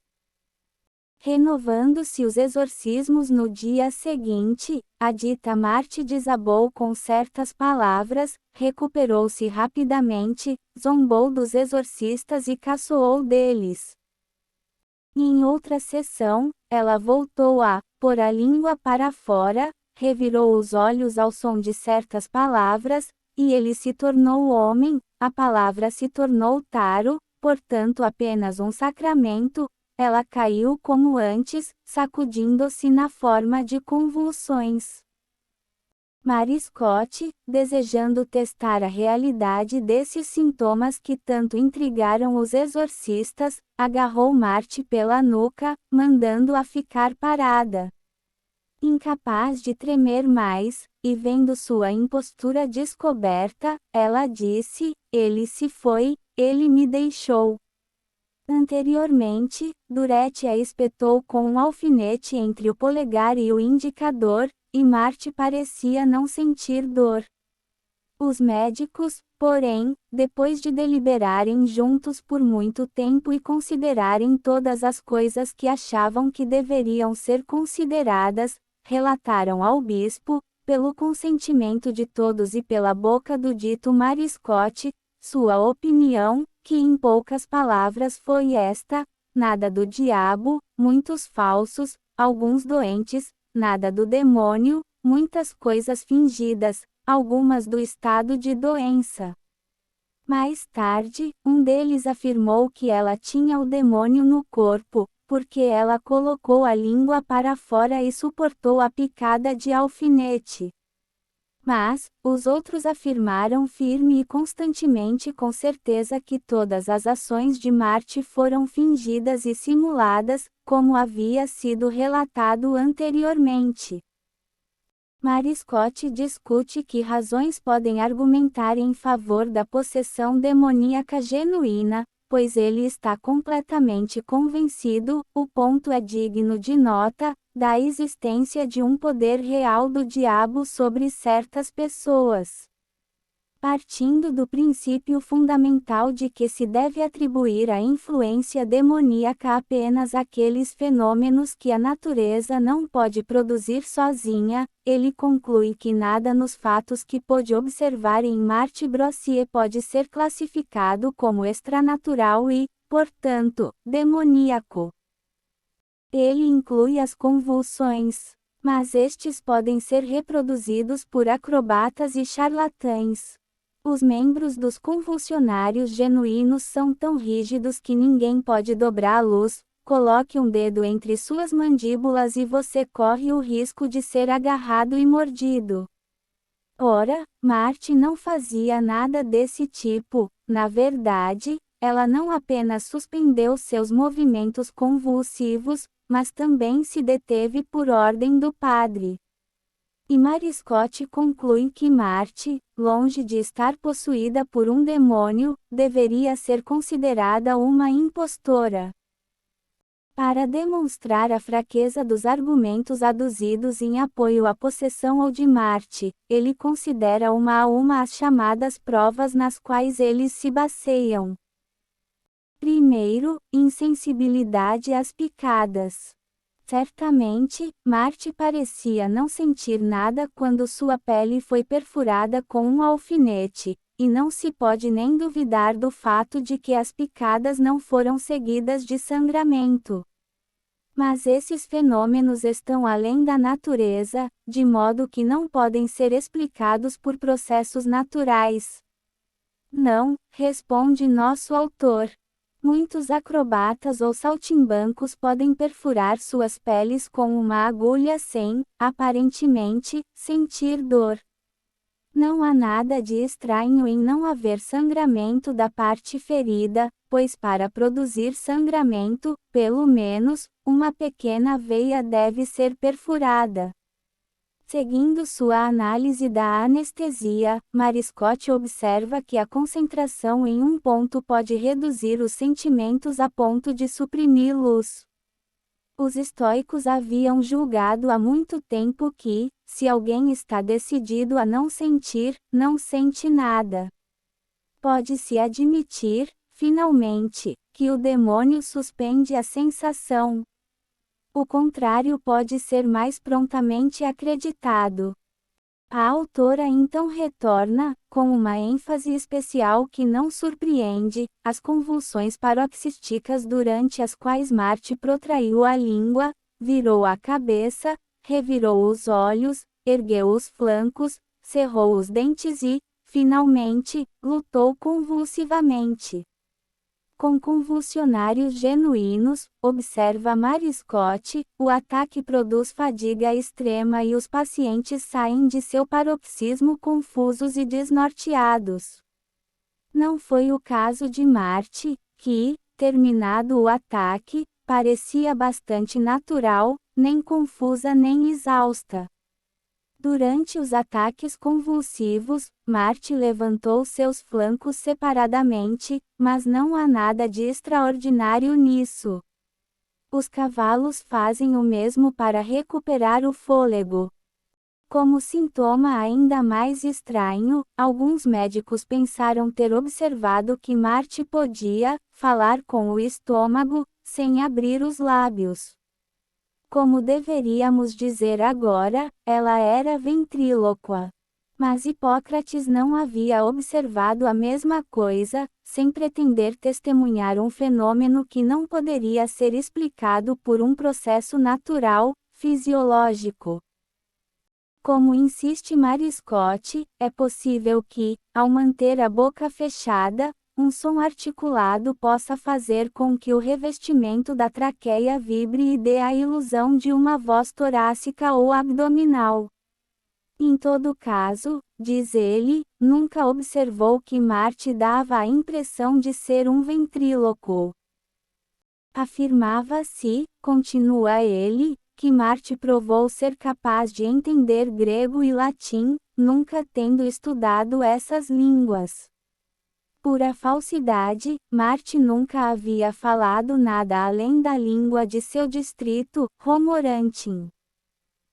Renovando-se os exorcismos no dia seguinte, a dita Marty desabou com certas palavras, recuperou-se rapidamente, zombou dos exorcistas e caçoou deles. Em outra sessão, ela voltou a pôr a língua para fora, revirou os olhos ao som de certas palavras, e ele se tornou homem, a palavra se tornou taro, portanto apenas um sacramento. Ela caiu como antes, sacudindo-se na forma de convulsões. Mariscotti, desejando testar a realidade desses sintomas que tanto intrigaram os exorcistas, agarrou Marty pela nuca, mandando-a ficar parada. Incapaz de tremer mais, e vendo sua impostura descoberta, ela disse: "Ele se foi, ele me deixou." Anteriormente, Durete a espetou com um alfinete entre o polegar e o indicador, e Marty parecia não sentir dor. Os médicos, porém, depois de deliberarem juntos por muito tempo e considerarem todas as coisas que achavam que deveriam ser consideradas, relataram ao bispo, pelo consentimento de todos e pela boca do dito Mariscotti, sua opinião, que em poucas palavras foi esta: nada do diabo, muitos falsos, alguns doentes, nada do demônio, muitas coisas fingidas, algumas do estado de doença. Mais tarde, um deles afirmou que ela tinha o demônio no corpo, porque ela colocou a língua para fora e suportou a picada de alfinete. Mas, os outros afirmaram firme e constantemente com certeza que todas as ações de Marty foram fingidas e simuladas, como havia sido relatado anteriormente. Mariscotti discute que razões podem argumentar em favor da possessão demoníaca genuína, pois ele está completamente convencido, o ponto é digno de nota, da existência de um poder real do diabo sobre certas pessoas. Partindo do princípio fundamental de que se deve atribuir a influência demoníaca apenas àqueles fenômenos que a natureza não pode produzir sozinha, ele conclui que nada nos fatos que pôde observar em Marty Brossier pode ser classificado como extranatural e, portanto, demoníaco. Ele inclui as convulsões, mas estes podem ser reproduzidos por acrobatas e charlatães. Os membros dos convulsionários genuínos são tão rígidos que ninguém pode dobrá-los. Coloque um dedo entre suas mandíbulas e você corre o risco de ser agarrado e mordido. Ora, Marty não fazia nada desse tipo. Na verdade, ela não apenas suspendeu seus movimentos convulsivos, mas também se deteve por ordem do padre. E Mary Scott conclui que Marty, longe de estar possuída por um demônio, deveria ser considerada uma impostora. Para demonstrar a fraqueza dos argumentos aduzidos em apoio à possessão de Marty, ele considera uma a uma as chamadas provas nas quais eles se baseiam. Primeiro, insensibilidade às picadas. Certamente, Marty parecia não sentir nada quando sua pele foi perfurada com um alfinete, e não se pode nem duvidar do fato de que as picadas não foram seguidas de sangramento. Mas esses fenômenos estão além da natureza, de modo que não podem ser explicados por processos naturais. Não, responde nosso autor. Muitos acrobatas ou saltimbancos podem perfurar suas peles com uma agulha sem, aparentemente, sentir dor. Não há nada de estranho em não haver sangramento da parte ferida, pois para produzir sangramento, pelo menos, uma pequena veia deve ser perfurada. Seguindo sua análise da anestesia, Mary Scott observa que a concentração em um ponto pode reduzir os sentimentos a ponto de suprimi-los. Os estoicos haviam julgado há muito tempo que, se alguém está decidido a não sentir, não sente nada. Pode-se admitir, finalmente, que o demônio suspende a sensação. O contrário pode ser mais prontamente acreditado. A autora então retorna, com uma ênfase especial que não surpreende, às convulsões paroxísticas durante as quais Marty protraiu a língua, virou a cabeça, revirou os olhos, ergueu os flancos, cerrou os dentes e, finalmente, lutou convulsivamente. Com convulsionários genuínos, observa Mary Scott, o ataque produz fadiga extrema e os pacientes saem de seu paroxismo confusos e desnorteados. Não foi o caso de Marty, que, terminado o ataque, parecia bastante natural, nem confusa nem exausta. Durante os ataques convulsivos, Marty levantou seus flancos separadamente, mas não há nada de extraordinário nisso. Os cavalos fazem o mesmo para recuperar o fôlego. Como sintoma ainda mais estranho, alguns médicos pensaram ter observado que Marty podia falar com o estômago, sem abrir os lábios. Como deveríamos dizer agora, ela era ventríloqua. Mas Hipócrates não havia observado a mesma coisa, sem pretender testemunhar um fenômeno que não poderia ser explicado por um processo natural, fisiológico. Como insiste Mary Scott, é possível que, ao manter a boca fechada, um som articulado possa fazer com que o revestimento da traqueia vibre e dê a ilusão de uma voz torácica ou abdominal. Em todo caso, diz ele, nunca observou que Marty dava a impressão de ser um ventríloco. Afirmava-se, continua ele, que Marty provou ser capaz de entender grego e latim, nunca tendo estudado essas línguas. Pura falsidade, Marty nunca havia falado nada além da língua de seu distrito, Romorantin.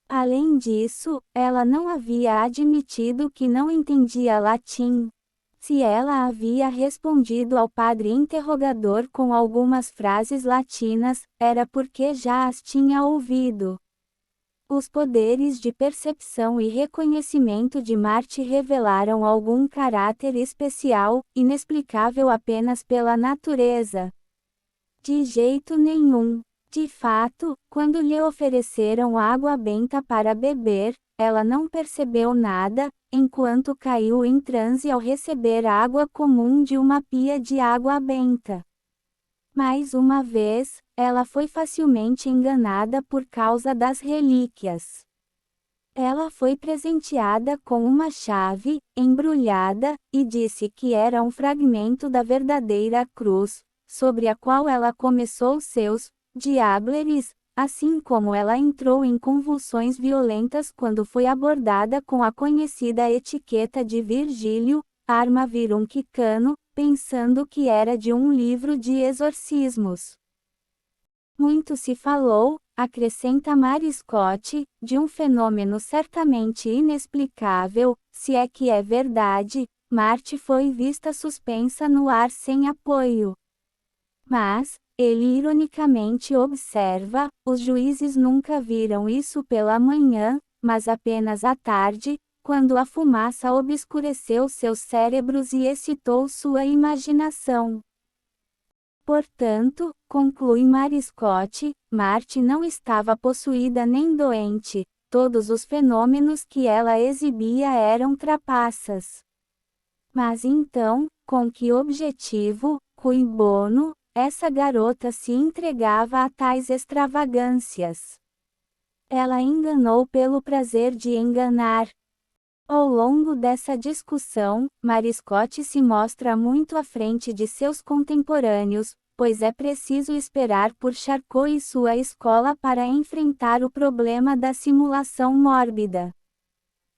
Além disso, ela não havia admitido que não entendia latim. Se ela havia respondido ao padre interrogador com algumas frases latinas, era porque já as tinha ouvido. Os poderes de percepção e reconhecimento de Marty revelaram algum caráter especial, inexplicável apenas pela natureza. De jeito nenhum. De fato, quando lhe ofereceram água benta para beber, ela não percebeu nada, enquanto caiu em transe ao receber água comum de uma pia de água benta. Mais uma vez, ela foi facilmente enganada por causa das relíquias. Ela foi presenteada com uma chave, embrulhada, e disse que era um fragmento da verdadeira cruz, sobre a qual ela começou seus diableries, assim como ela entrou em convulsões violentas quando foi abordada com a conhecida etiqueta de Virgílio, Arma Virum Quicano, pensando que era de um livro de exorcismos. Muito se falou, acrescenta Mary Scott, de um fenômeno certamente inexplicável, se é que é verdade, Marte foi vista suspensa no ar sem apoio. Mas, ele ironicamente observa, os juízes nunca viram isso pela manhã, mas apenas à tarde, quando a fumaça obscureceu seus cérebros e excitou sua imaginação. Portanto, conclui Mary Scott, Marte não estava possuída nem doente, todos os fenômenos que ela exibia eram trapaças. Mas então, com que objetivo, cui bono, essa garota se entregava a tais extravagâncias? Ela enganou pelo prazer de enganar. Ao longo dessa discussão, Mary Scott se mostra muito à frente de seus contemporâneos, pois é preciso esperar por Charcot e sua escola para enfrentar o problema da simulação mórbida.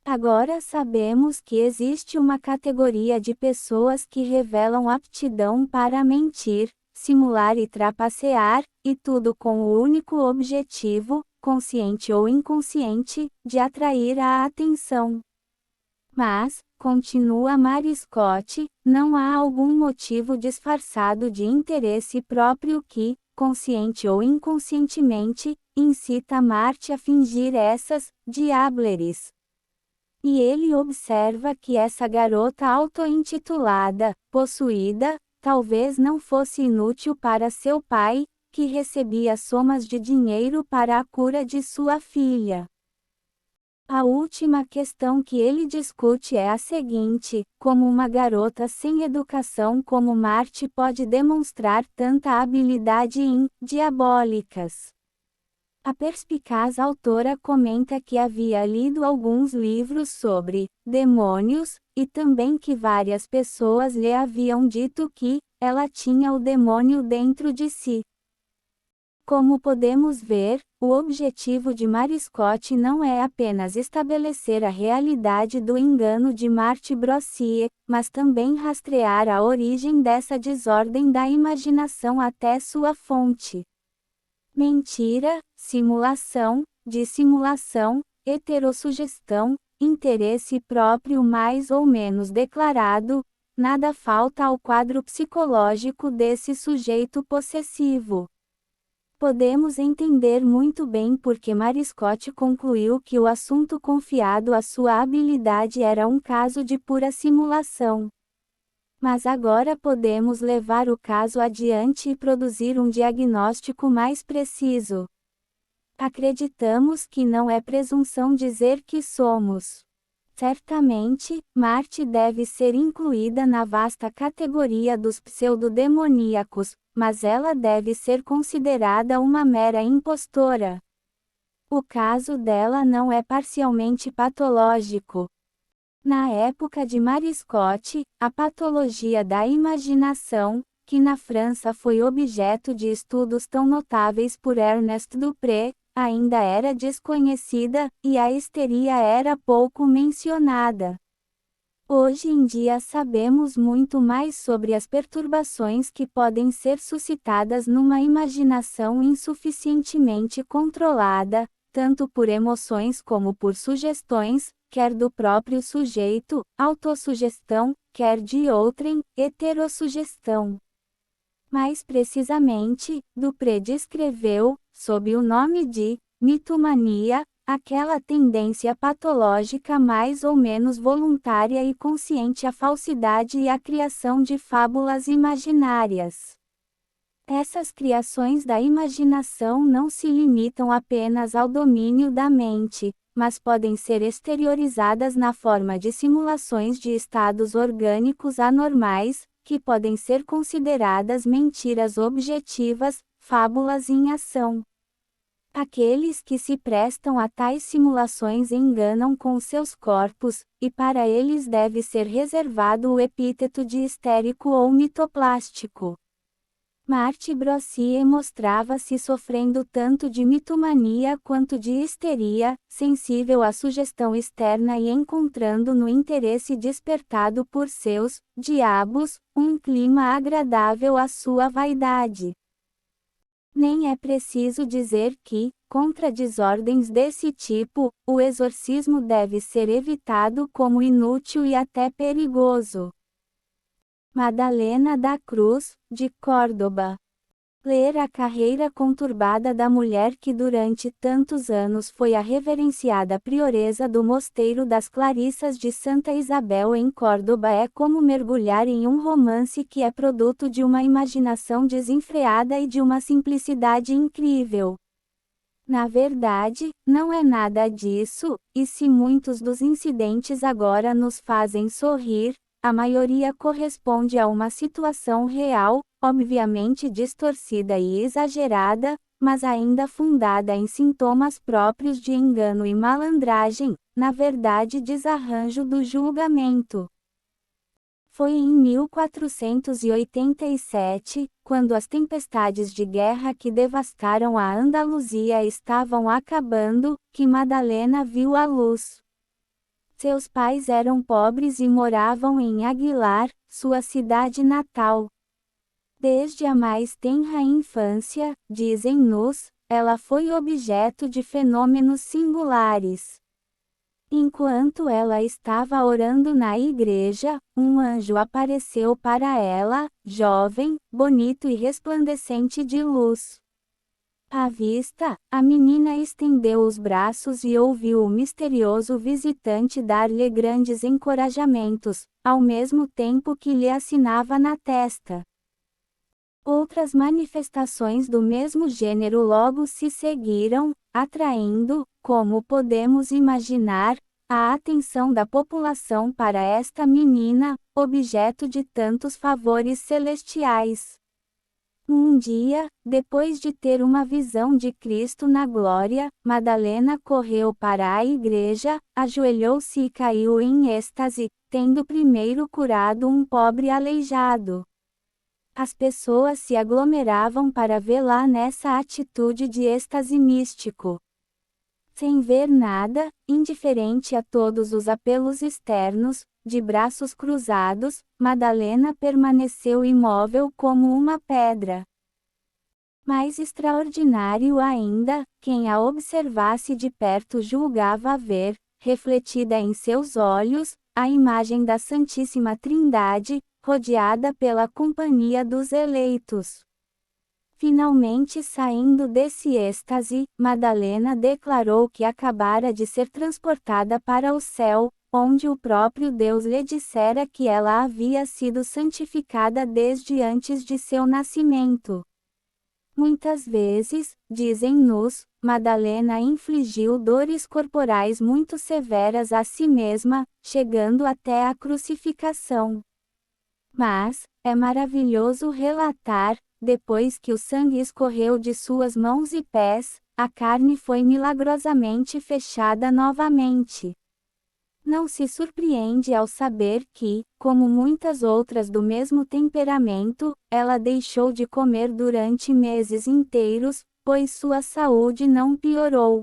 Agora sabemos que existe uma categoria de pessoas que revelam aptidão para mentir, simular e trapacear, e tudo com o único objetivo, consciente ou inconsciente, de atrair a atenção. Mas, continua Mary Scott, não há algum motivo disfarçado de interesse próprio que, consciente ou inconscientemente, incita Marte a fingir essas diableries. E ele observa que essa garota auto-intitulada, possuída, talvez não fosse inútil para seu pai, que recebia somas de dinheiro para a cura de sua filha. A última questão que ele discute é a seguinte: como uma garota sem educação como Marte pode demonstrar tanta habilidade em diabólicas? A perspicaz autora comenta que havia lido alguns livros sobre demônios, e também que várias pessoas lhe haviam dito que ela tinha o demônio dentro de si. Como podemos ver, o objetivo de Mary Scott não é apenas estabelecer a realidade do engano de Marthe Brossier, mas também rastrear a origem dessa desordem da imaginação até sua fonte. Mentira, simulação, dissimulação, heterossugestão, interesse próprio mais ou menos declarado, nada falta ao quadro psicológico desse sujeito possessivo. Podemos entender muito bem porque Mary Scott concluiu que o assunto confiado à sua habilidade era um caso de pura simulação. Mas agora podemos levar o caso adiante e produzir um diagnóstico mais preciso. Acreditamos que não é presunção dizer que somos. Certamente, Marte deve ser incluída na vasta categoria dos pseudodemoníacos, mas ela deve ser considerada uma mera impostora. O caso dela não é parcialmente patológico. Na época de Mary Scott, a patologia da imaginação, que na França foi objeto de estudos tão notáveis por Ernest Dupré, ainda era desconhecida, e a histeria era pouco mencionada. Hoje em dia sabemos muito mais sobre as perturbações que podem ser suscitadas numa imaginação insuficientemente controlada, tanto por emoções como por sugestões, quer do próprio sujeito, autossugestão, quer de outrem, heterossugestão. Mais precisamente, Dupré descreveu, sob o nome de mitomania, aquela tendência patológica mais ou menos voluntária e consciente à falsidade e à criação de fábulas imaginárias. Essas criações da imaginação não se limitam apenas ao domínio da mente, mas podem ser exteriorizadas na forma de simulações de estados orgânicos anormais, que podem ser consideradas mentiras objetivas, fábulas em ação. Aqueles que se prestam a tais simulações enganam com seus corpos, e para eles deve ser reservado o epíteto de histérico ou mitoplástico. Marty Brossier mostrava-se sofrendo tanto de mitomania quanto de histeria, sensível à sugestão externa e encontrando no interesse despertado por seus diabos um clima agradável à sua vaidade. Nem é preciso dizer que, contra desordens desse tipo, o exorcismo deve ser evitado como inútil e até perigoso. Madalena da Cruz, de Córdoba. Ler a carreira conturbada da mulher que durante tantos anos foi a reverenciada prioresa do Mosteiro das Clarissas de Santa Isabel em Córdoba é como mergulhar em um romance que é produto de uma imaginação desenfreada e de uma simplicidade incrível. Na verdade, não é nada disso, e se muitos dos incidentes agora nos fazem sorrir, a maioria corresponde a uma situação real, obviamente distorcida e exagerada, mas ainda fundada em sintomas próprios de engano e malandragem, na verdade desarranjo do julgamento. Foi em 1487, quando as tempestades de guerra que devastaram a Andaluzia estavam acabando, que Madalena viu a luz. Seus pais eram pobres e moravam em Aguilar, sua cidade natal. Desde a mais tenra infância, dizem-nos, ela foi objeto de fenômenos singulares. Enquanto ela estava orando na igreja, um anjo apareceu para ela, jovem, bonito e resplandecente de luz. À vista, a menina estendeu os braços e ouviu o misterioso visitante dar-lhe grandes encorajamentos, ao mesmo tempo que lhe assinava na testa. Outras manifestações do mesmo gênero logo se seguiram, atraindo, como podemos imaginar, a atenção da população para esta menina, objeto de tantos favores celestiais. Um dia, depois de ter uma visão de Cristo na glória, Madalena correu para a igreja, ajoelhou-se e caiu em êxtase, tendo primeiro curado um pobre aleijado. As pessoas se aglomeravam para vê-la nessa atitude de êxtase místico. Sem ver nada, indiferente a todos os apelos externos, de braços cruzados, Madalena permaneceu imóvel como uma pedra. Mais extraordinário ainda, quem a observasse de perto julgava ver, refletida em seus olhos, a imagem da Santíssima Trindade, rodeada pela companhia dos eleitos. Finalmente saindo desse êxtase, Madalena declarou que acabara de ser transportada para o céu, onde o próprio Deus lhe dissera que ela havia sido santificada desde antes de seu nascimento. Muitas vezes, dizem-nos, Madalena infligiu dores corporais muito severas a si mesma, chegando até a crucificação. Mas, é maravilhoso relatar, depois que o sangue escorreu de suas mãos e pés, a carne foi milagrosamente fechada novamente. Não se surpreende ao saber que, como muitas outras do mesmo temperamento, ela deixou de comer durante meses inteiros, pois sua saúde não piorou.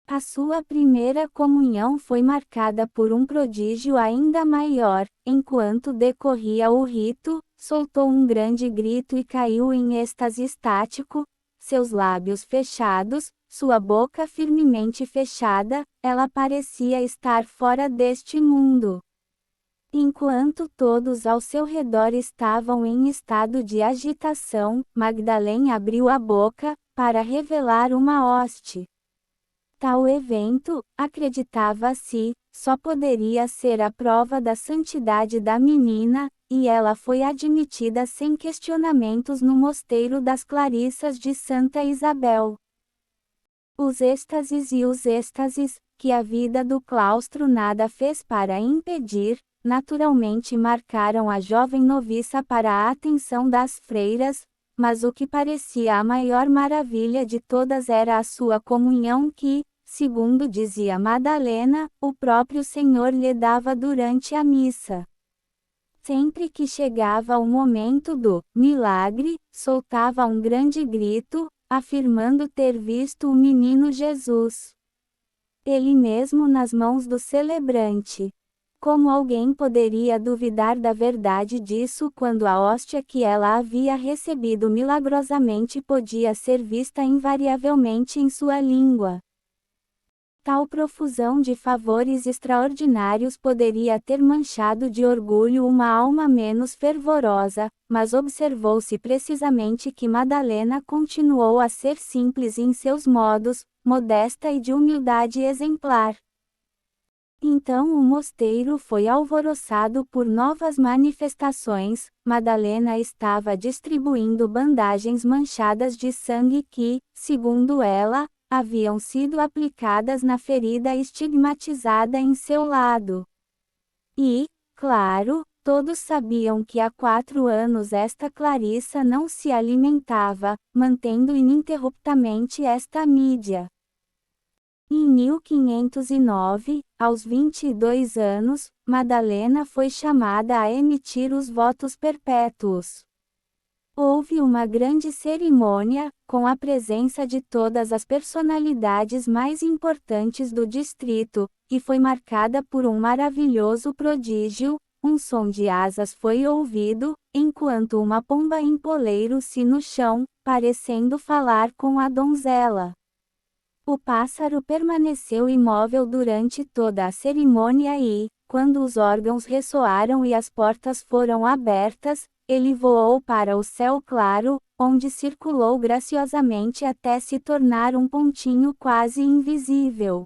A sua primeira comunhão foi marcada por um prodígio ainda maior. Enquanto decorria o rito, soltou um grande grito e caiu em êxtase estático, seus lábios fechados, sua boca firmemente fechada, ela parecia estar fora deste mundo. Enquanto todos ao seu redor estavam em estado de agitação, Magdalene abriu a boca, para revelar uma hoste. Tal evento, acreditava-se, só poderia ser a prova da santidade da menina, e ela foi admitida sem questionamentos no Mosteiro das Clarissas de Santa Isabel. Os êxtases e os êxtases, que a vida do claustro nada fez para impedir, naturalmente marcaram a jovem noviça para a atenção das freiras, mas o que parecia a maior maravilha de todas era a sua comunhão que, segundo dizia Madalena, o próprio Senhor lhe dava durante a missa. Sempre que chegava o momento do milagre, soltava um grande grito, afirmando ter visto o menino Jesus. Ele mesmo nas mãos do celebrante. Como alguém poderia duvidar da verdade disso quando a hóstia que ela havia recebido milagrosamente podia ser vista invariavelmente em sua língua? Tal profusão de favores extraordinários poderia ter manchado de orgulho uma alma menos fervorosa, mas observou-se precisamente que Madalena continuou a ser simples em seus modos, modesta e de humildade exemplar. Então o mosteiro foi alvoroçado por novas manifestações. Madalena estava distribuindo bandagens manchadas de sangue que, segundo ela, haviam sido aplicadas na ferida estigmatizada em seu lado. E, claro, todos sabiam que há 4 anos esta Clarissa não se alimentava, mantendo ininterruptamente esta mídia. Em 1509, aos 22 anos, Madalena foi chamada a emitir os votos perpétuos. Houve uma grande cerimônia, com a presença de todas as personalidades mais importantes do distrito, e foi marcada por um maravilhoso prodígio. Um som de asas foi ouvido, enquanto uma pomba empoleiro-se no chão, parecendo falar com a donzela. O pássaro permaneceu imóvel durante toda a cerimônia e, quando os órgãos ressoaram e as portas foram abertas, ele voou para o céu claro, onde circulou graciosamente até se tornar um pontinho quase invisível.